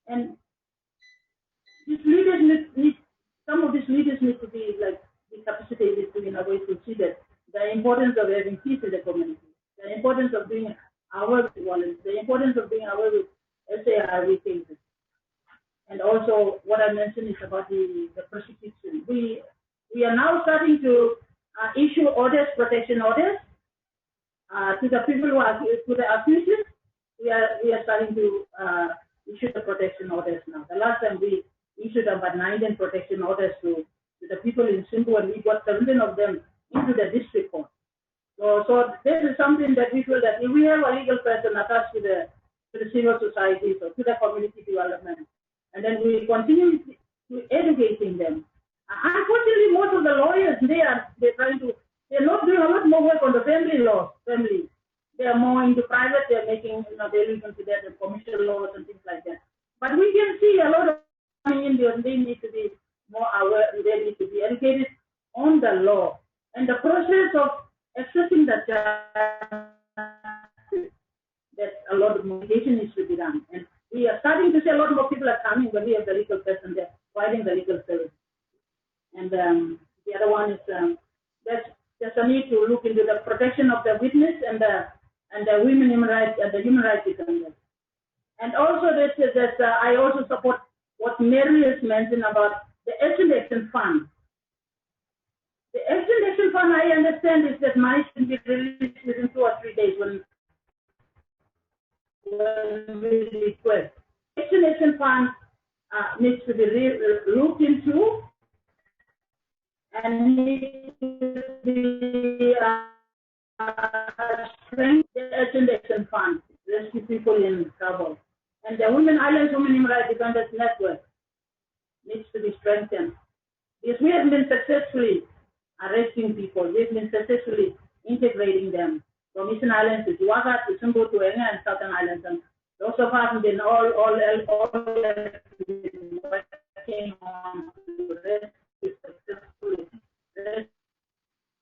and these leaders some of these leaders need to be capacitated to, in a way, to see that the importance of having peace in the community, the importance of being aware with violence, the importance of being aware with SARV cases. And also what I mentioned is about the prosecution. We are now starting to issue orders, protection orders, to the people who are to the accusers. We are starting to issue the protection orders now. The last time we issued about 19 protection orders to the people in Simbu, and we got 17 of them into the district court. So this is something that we feel that if we have a legal person attached to the civil societies or to the community development, and then we continue to educating them. Unfortunately, most of the lawyers they're not doing a lot more work on the family laws. They are more into private. They're making they look into that and commercial laws and things like that. But we can see a lot of coming in there, and they need to be more aware. They need to be educated on the law and the process of accessing the justice. That a lot of mediation needs to be done, and we are starting to see a lot more people are coming when we have the legal person there providing the legal service. And the other one is there's a need to look into the protection of the witness and the women human rights and the human rights defenders. And also I also support what Mary has mentioned about the Action Fund. The Action Fund, I understand, is that money should be released within 2 or 3 days when we request. Action Fund needs to be looked into and needs to be strengthened. The Action Fund, rescue people in trouble. And the Women Islands Women Human Rights Defenders Network needs to be strengthened. Because we have been successfully arresting people, we've been successfully integrating them from Eastern Islands to Jiwaga to Sumbu to Enga and Southern Islands. And those of us have been all working on to rescue successfully,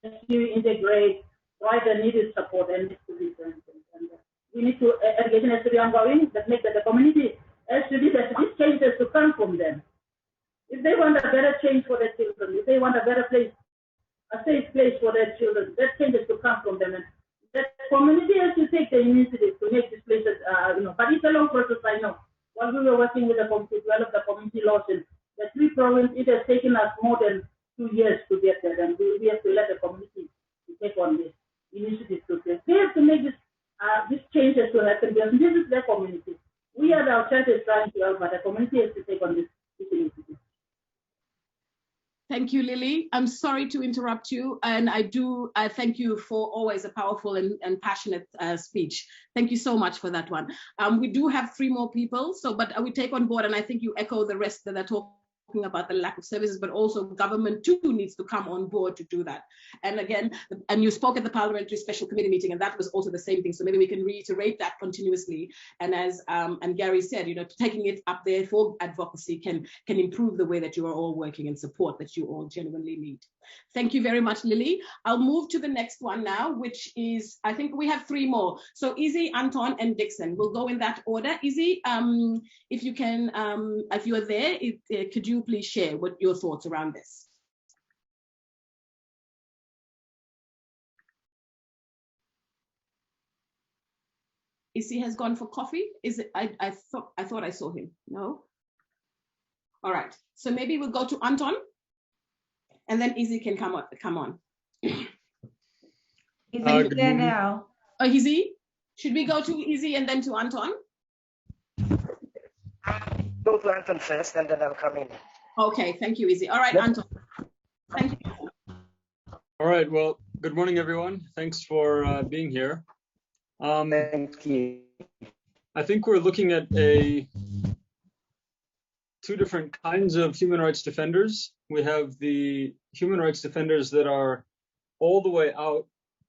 rescue, integrate, provide the needed support and needs to be strengthened. And we need to, education has to be ongoing, that makes that the community has to do that. This change has to come from them. If they want a better change for their children, if they want a better place, a safe place for their children, that change has to come from them. And that community has to take the initiative to make these places, but it's a long process, I know. While we were working with the community to develop the community laws in the 3 provinces, it has taken us more than 2 years to get there, and we have to let the community take on this initiative to take. They have to make this change has to happen because this is their community. We are the outsiders trying to help, but the community has to take on this initiative. Thank you, Lily. I'm sorry to interrupt you, and I thank you for always a powerful and passionate speech. Thank you so much for that one. We do have 3 more people, but we take on board, and I think you echo the rest that are talking about the lack of services, but also government too needs to come on board to do that. And again, and you spoke at the Parliamentary Special Committee meeting, and that was also the same thing. So maybe we can reiterate that continuously. And as and Gary said, taking it up there for advocacy can improve the way that you are all working and support that you all genuinely need. Thank you very much, Lily. I'll move to the next one now, which is, I think we have 3 more. So Izzy, Anton, and Dixon. We'll go in that order. Izzy, if you can, if you're there, could you please share what your thoughts around this? Izzy has gone for coffee. Is it? I thought I saw him. No. All right. So maybe we'll go to Anton, and then Izzy can come on. Izzy's there now. Oh, Izzy? Should we go to Izzy and then to Anton? Go to Anton first, and then I'll come in. Okay. Thank you, Izzy. All right, Anton. Thank you. All right. Well, good morning, everyone. Thanks for being here. Thank you. I think we're looking at two different kinds of human rights defenders. We have the human rights defenders that are all the way out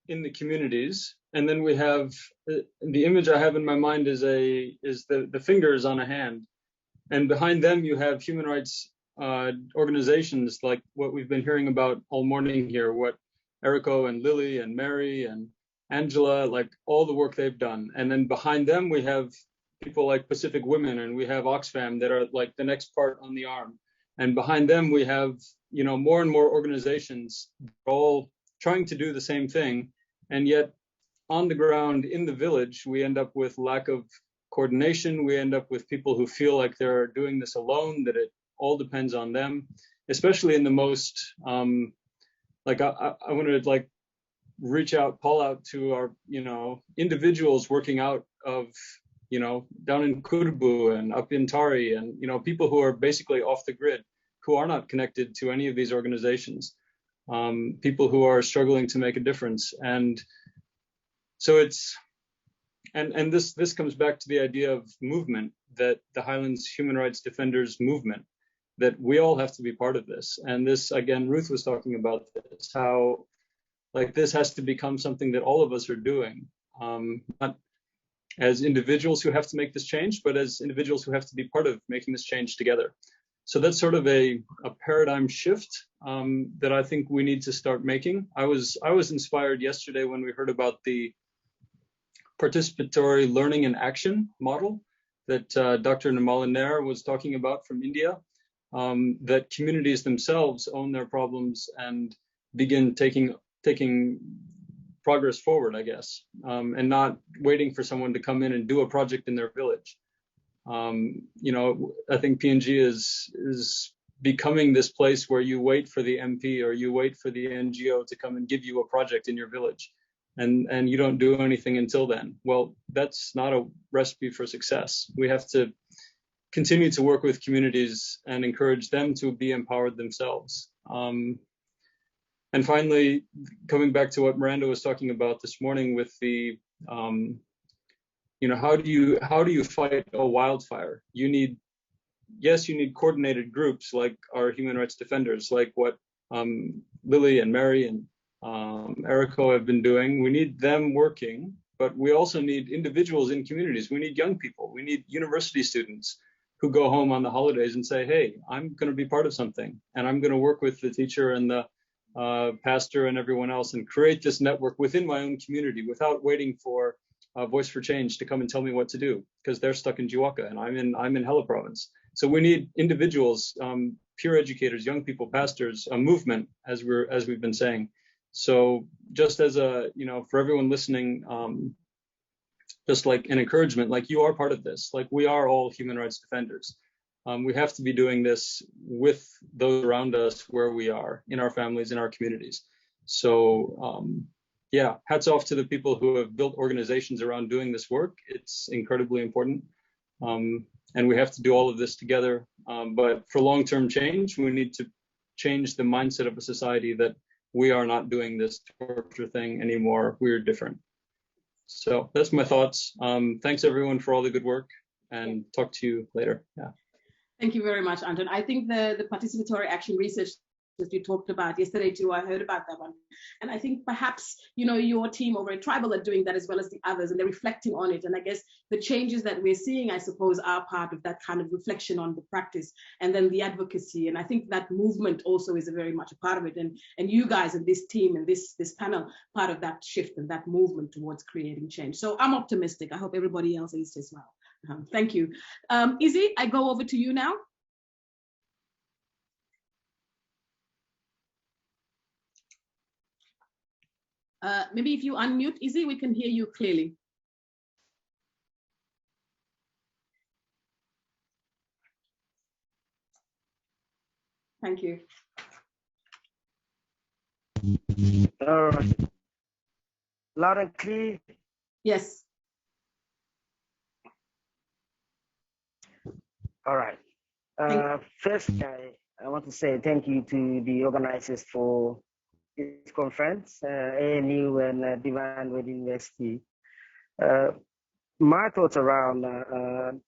in the communities, and then we have the image I have in my mind is the fingers on a hand, and behind them you have human rights organizations like what we've been hearing about all morning here, what Eriko and Lily and Mary and Angela, like all the work they've done. And then behind them, we have people like Pacific Women, and we have Oxfam that are like the next part on the arm. And behind them, we have, more and more organizations all trying to do the same thing. And yet on the ground in the village, we end up with lack of coordination. We end up with people who feel like they're doing this alone, that it all depends on them, especially in the most, I want to call out to our, individuals working out of, down in Kurubu and up in Tari, and, people who are basically off the grid, who are not connected to any of these organizations, people who are struggling to make a difference. And so this comes back to the idea of movement, that the Highlands Human Rights Defenders movement, that we all have to be part of this. And this, again, Ruth was talking about this, how this has to become something that all of us are doing, not as individuals who have to make this change, but as individuals who have to be part of making this change together. So that's sort of a paradigm shift that I think we need to start making. I was inspired yesterday when we heard about the participatory learning and action model that Dr. Nirmala Nair was talking about from India, that communities themselves own their problems and begin taking progress forward, I guess, and not waiting for someone to come in and do a project in their village. I think PNG is becoming this place where you wait for the MP or you wait for the NGO to come and give you a project in your village, and you don't do anything until then. Well, that's not a recipe for success. We have to continue to work with communities and encourage them to be empowered themselves. And finally, coming back to what Miranda was talking about this morning with the, how do you fight a wildfire? You need coordinated groups like our human rights defenders, like what Lily and Mary and Eriko have been doing. We need them working, but we also need individuals in communities. We need young people. We need university students who go home on the holidays and say, hey, I'm going to be part of something, and I'm going to work with the teacher and the pastor and everyone else and create this network within my own community without waiting for Voice for Change to come and tell me what to do, because they're stuck in Jiwaka and I'm in Hela province. So we need individuals, peer educators, young people, pastors, a movement, as we've been saying. So just as for everyone listening, just like an encouragement, like you are part of this, like we are all human rights defenders. We have to be doing this with those around us where we are, in our families, in our communities. So hats off to the people who have built organizations around doing this work. It's incredibly important. And we have to do all of this together. But for long-term change, we need to change the mindset of a society that we are not doing this torture thing anymore. We're different. So that's my thoughts. Thanks everyone for all the good work, and talk to you later. Yeah. Thank you very much, Anton. I think the participatory action research that you talked about yesterday too. I heard about that one. And I think perhaps, your team over at Tribal are doing that as well as the others, and they're reflecting on it. And I guess the changes that we're seeing, I suppose, are part of that kind of reflection on the practice and then the advocacy. And I think that movement also is a very much a part of it. And you guys and this team and this panel, part of that shift and that movement towards creating change. So I'm optimistic. I hope everybody else is as well. Thank you. Izzy, I go over to you now. Maybe if you unmute, Izzy, we can hear you clearly. Thank you. Loud and clear. Yes. All right. First, I want to say thank you to the organizers for this conference, ANU and Divine Word University. My thoughts around the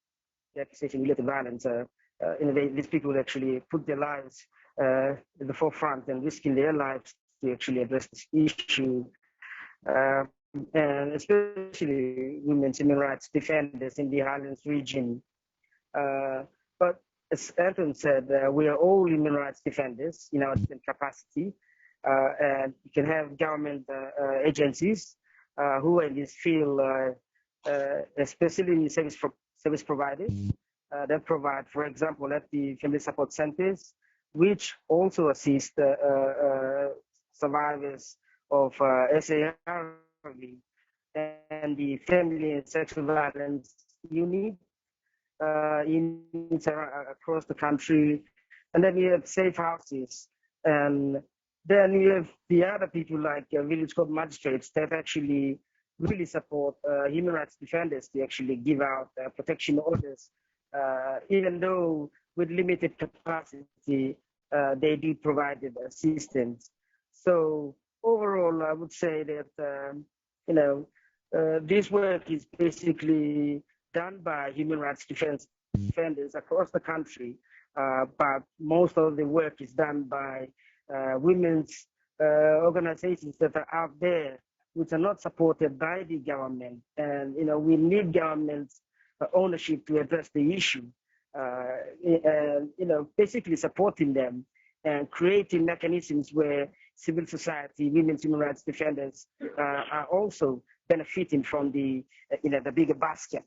accusation-related violence, in a way, these people actually put their lives at the forefront and risking their lives to actually address this issue. And especially women's human rights defenders in the Highlands region. But as Anton said, we are all human rights defenders in our different capacity. And you can have government agencies who are in this field, especially service providers that provide, for example, at the family support centers, which also assist survivors of SARV and the family and sexual violence unit across the country. And then we have safe houses. And then we have the other people like village court magistrates that actually really support human rights defenders to actually give out protection orders. Even though with limited capacity, they do provide assistance. So overall, I would say that, this work is basically done by human rights defenders across the country, but most of the work is done by women's organizations that are out there, which are not supported by the government. And, we need government ownership to address the issue, and, basically supporting them and creating mechanisms where civil society, women's human rights defenders are also benefiting from the bigger basket.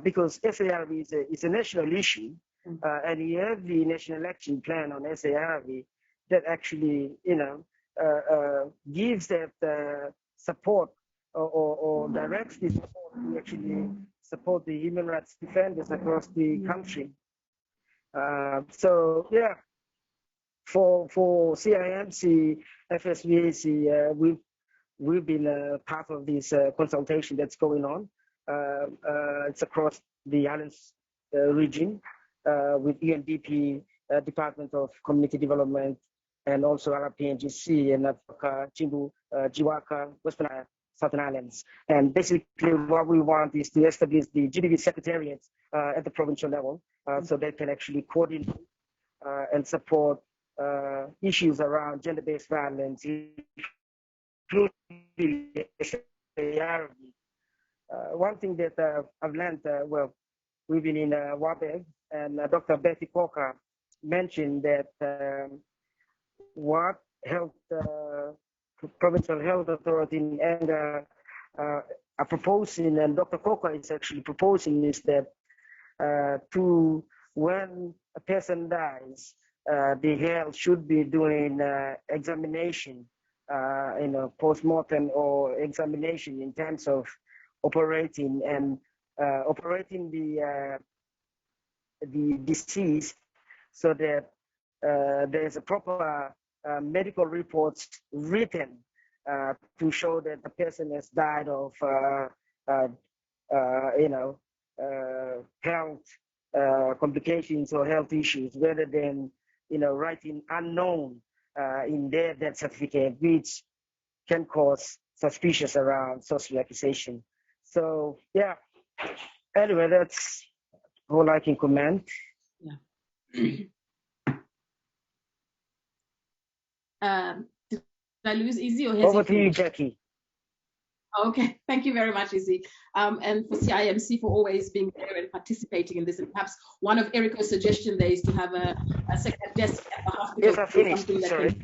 Because SARV is a national issue, and you have the National Action Plan on SARV that actually, gives that support or directs the support to actually support the human rights defenders across the country. So yeah, for CIMC, FSVAC, we've been part of this consultation that's going on. It's across the Highlands region with UNDP, Department of Community Development, and also RPNGC and Chimbu, Jiwaka, Western Southern Islands. And basically what we want is to establish the GBV secretariat at the provincial level so they can actually coordinate and support issues around gender-based violence, including ARV. One thing that I've learned, we've been in WABEG, and Dr. Betty Coker mentioned that what health, provincial health authority in Anga are proposing, and Dr. Coker is actually proposing, is that to when a person dies, the health should be doing examination, post-mortem or examination in terms of operating the deceased, so that there's a proper medical reports written to show that the person has died of health complications or health issues, rather than writing unknown in their death certificate, which can cause suspicious around social accusation. So yeah, anyway, that's all I can comment. Yeah. Did I lose Izzy or has Over he to you, finished? Jackie. Okay, thank you very much, Izzy. And for CIMC for always being there and participating in this. And perhaps one of Erica's suggestions there is to have a second desk at the hospital. Yes, I finished. Something that Sorry.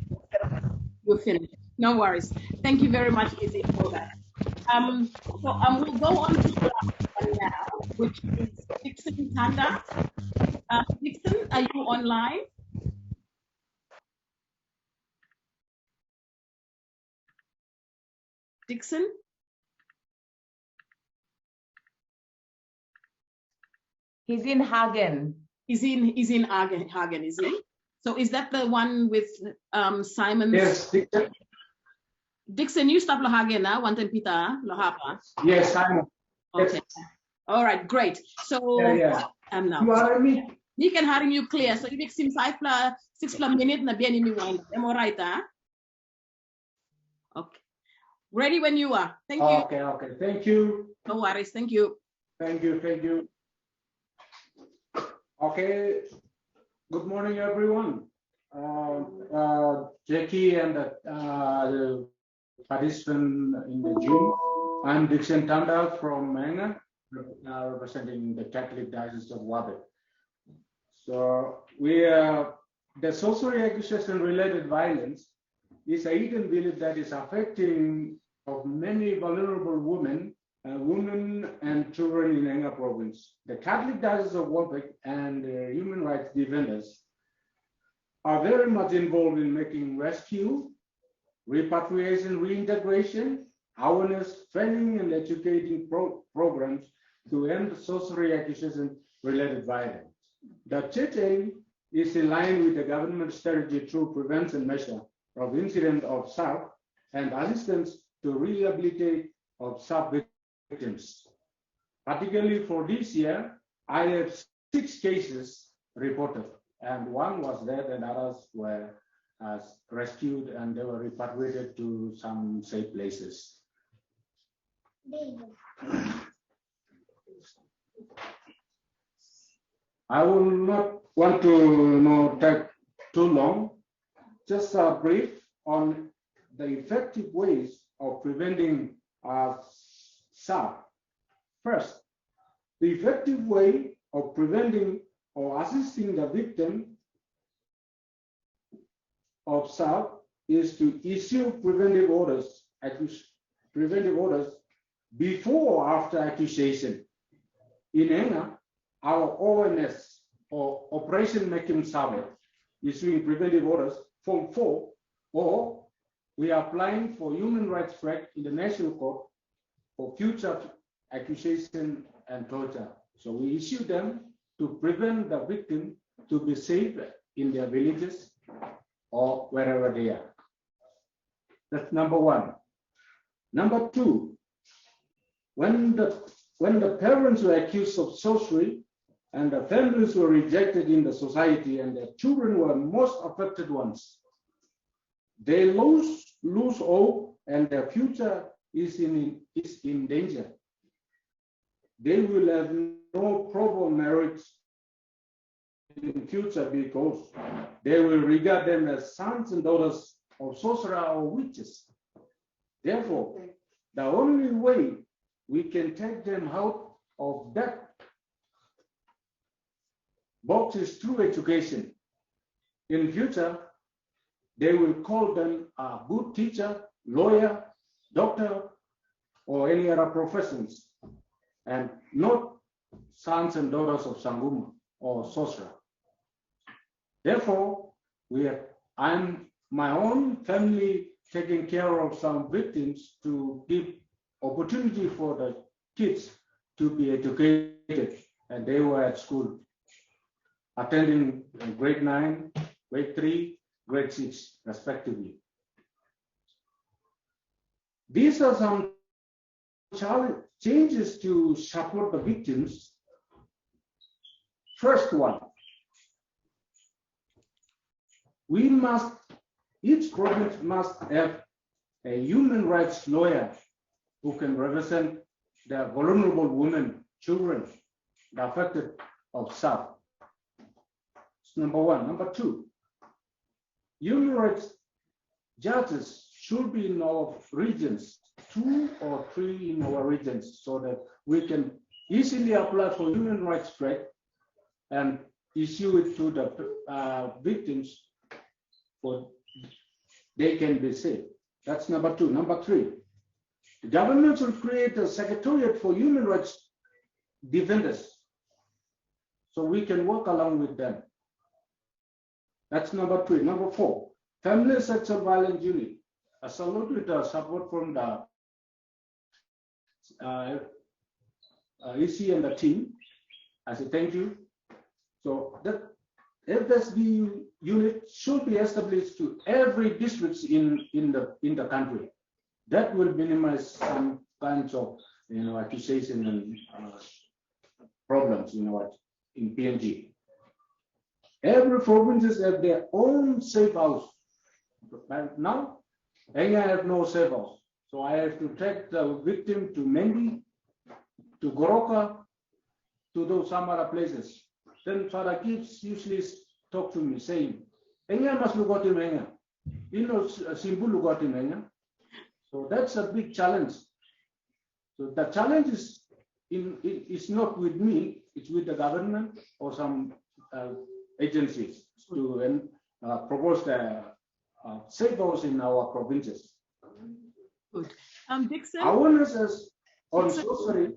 You're finished. No worries. Thank you very much, Izzy, for that. We'll go on to the last one now, which is Dixon Tanda. Dixon, are you online? Dixon? He's in Hagen. He's in Hagen, is he? So is that the one with Simon's? Yes, Dixon. Dixon, you stop Hagen now, Wanten Pita, Lohapa. Yes, Simon. Okay. Yes. All right, great. So Yeah. now. You are me. He can hear you clear. So it makes him 6 minutes na bien in wine. Am I right, huh? Okay. Ready when you are. Thank you. Okay. Thank you. No worries. Thank you. Thank you. Okay. Good morning, everyone. Jackie and the participant in the gym. I'm Dixon Tanda from Manga, representing the Catholic Diocese of Wabe. So the sorcery accusation related violence is a hidden belief that is affecting of many vulnerable women and children in Enga province. The Catholic Diocese of Wabe and human rights defenders are very much involved in making rescue, repatriation, reintegration, awareness, training, and educating programs to end sorcery accusation related violence. The church aim is in line with the government strategy through prevention measure of incident of SARV and assistance to rehabilitate of SARV victims. Particularly for this year, I have 6 cases reported, and one was dead and others were rescued and they were repatriated to some safe places. I will not want to take too long, just a brief on the effective ways of preventing SARV. First, the effective way of preventing or assisting the victim of SARV is to issue preventive orders before or after accusation. In Enga, our ONS or Operation Making SARV issuing preventive orders Form 4, or we are applying for human rights threat in the National Court for future accusation and torture. So we issue them to prevent the victim to be safe in their villages or wherever they are. That's number one. Number two, when the parents were accused of sorcery and the families were rejected in the society and the children were most affected ones, they lose hope and their future is in danger. They will have no proper marriage in future because they will regard them as sons and daughters of sorcerers or witches. Therefore, the only way we can take them out of that box is through education. In future, they will call them a good teacher, lawyer, doctor, or any other professions, and not sons and daughters of Sanguma or sorcerer. Therefore, I'm my own family taking care of some victims to give opportunity for the kids to be educated, and they were at school, attending grade 9, grade 3, grade 6, respectively. These are some changes to support the victims. First one, each province must have a human rights lawyer who can represent the vulnerable women, children, the affected of SARV. That's number one. Number two, human rights judges should be in our regions, 2 or 3 in our regions, so that we can easily apply for human rights straight and issue it to the victims for they can be saved. That's number 2. Number 3, the government should create a secretariat for human rights defenders so we can work along with them. That's number 3. Number 4, family sexual violence unit. I salute with the support from the EC and the team. I say thank you. So that FSB unit should be established to every district in the country. That will minimize some kinds of accusation and problems in PNG. Every provinces have their own safe house. But now, I have no safe house, so I have to take the victim to Mendi, to Goroka, to those some other places. Then Father Gibbs usually talk to me saying, "Enga must look at him, Enga. You know, Simbu look at him, Enga." So that's a big challenge. So the challenge is not with me; it's with the government or some agencies to propose the safe house in our provinces. Good. Dixon. Awareness is on sorcery.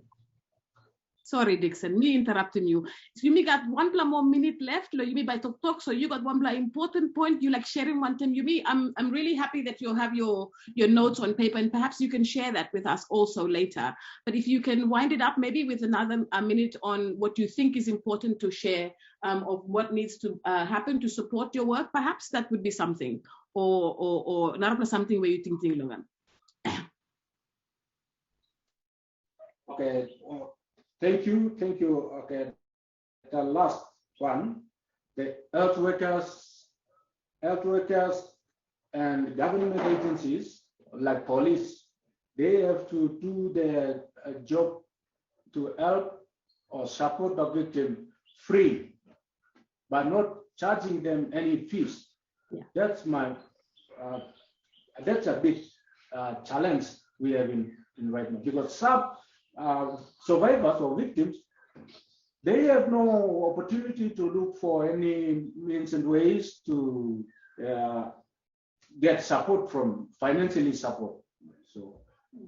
Sorry, Dixon, me interrupting you. So you got 1 more minute left. You me by talk. So you got 1 important point. You like sharing one time. I'm really happy that you have your notes on paper, and perhaps you can share that with us also later. But if you can wind it up, maybe with another minute on what you think is important to share of what needs to happen to support your work, perhaps that would be something, or not something where you think, Logan. Okay. Thank you. Okay, the last one, the health workers and government agencies like police, they have to do their job to help or support the victim free, but not charging them any fees. Yeah. That's a big challenge we have in right now, because some survivors or victims, they have no opportunity to look for any means and ways to get support from financially support. So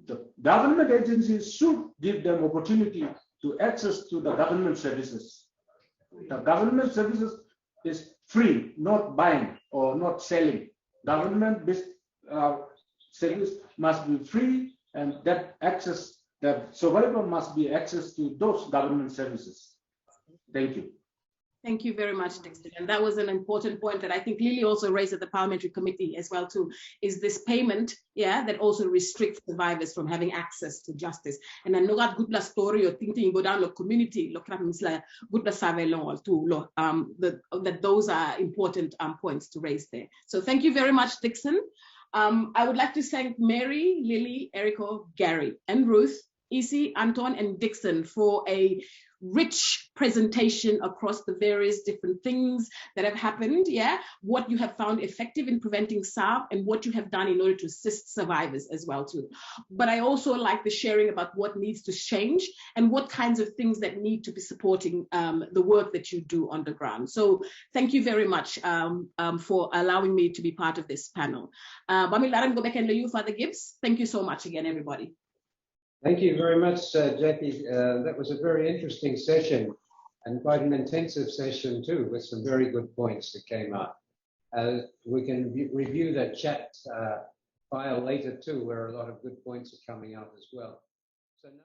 the government agencies should give them opportunity to access to the government services. The government services is free, not buying or not selling. Government service must be free, and that access, the survivor must be access to those government services. Thank you. Thank you very much, Dixon. And that was an important point that I think Lily also raised at the Parliamentary Committee as well too, is this payment, that also restricts survivors from having access to justice. And I know that good story or thinking go down the community, good that those are important points to raise there. So thank you very much, Dixon. I would like to thank Mary, Lily, Erico, Gary, and Ruth, Isi, Anton, and Dixon for a rich presentation across the various different things that have happened, what you have found effective in preventing SARV and what you have done in order to assist survivors as well too. But I also like the sharing about what needs to change and what kinds of things that need to be supporting the work that you do on the ground. So thank you very much for allowing me to be part of this panel. Father Gibbs, thank you so much again, everybody. Thank you very much, Jackie. That was a very interesting session and quite an intensive session too, with some very good points that came up. We can review that chat file later too, where a lot of good points are coming up as well. So now